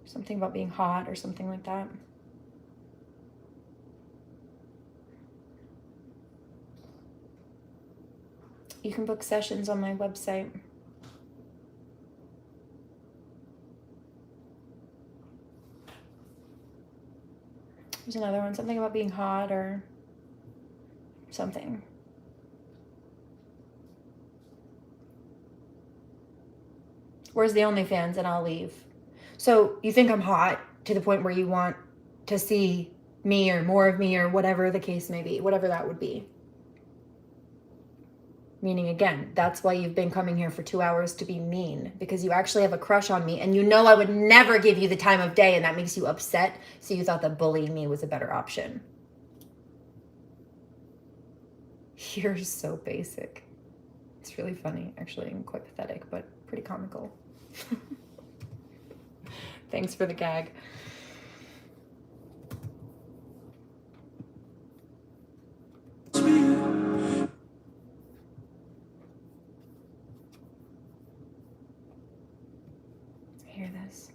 Something about being hot or something like that. You can book sessions on my website. There's another one, something about being hot or something. Where's the OnlyFans? And I'll leave. So you think I'm hot to the point where you want to see me or more of me or whatever the case may be, whatever that would be. Meaning, again, that's why you've been coming here for 2 hours to be mean, because you actually have a crush on me and you know I would never give you the time of day and that makes you upset. So you thought that bullying me was a better option. You're so basic. It's really funny, actually, and quite pathetic, but pretty comical. Thanks for the gag. Hear this.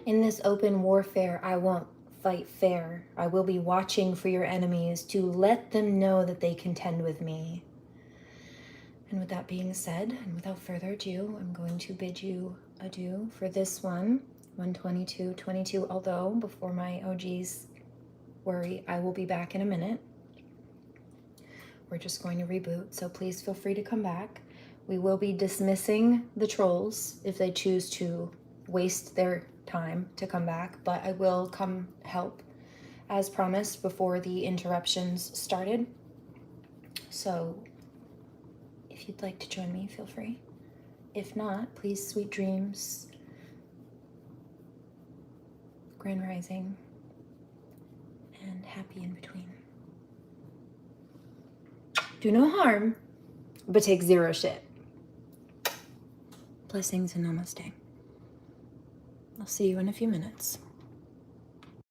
In this open warfare, I won't fight fair. I will be watching for your enemies to let them know that they contend with me. And with that being said, and without further ado, I'm going to bid you adieu for this one, 122, although before my OGs worry, I will be back in a minute. we're just going to reboot. So please feel free to come back. We will be dismissing the trolls if they choose to waste their time to come back, but I will come help as promised before the interruptions started. So if you'd like to join me, feel free. If not, please, sweet dreams, grand rising, and happy in between. Do no harm, but take zero shit. Blessings and namaste. I'll see you in a few minutes.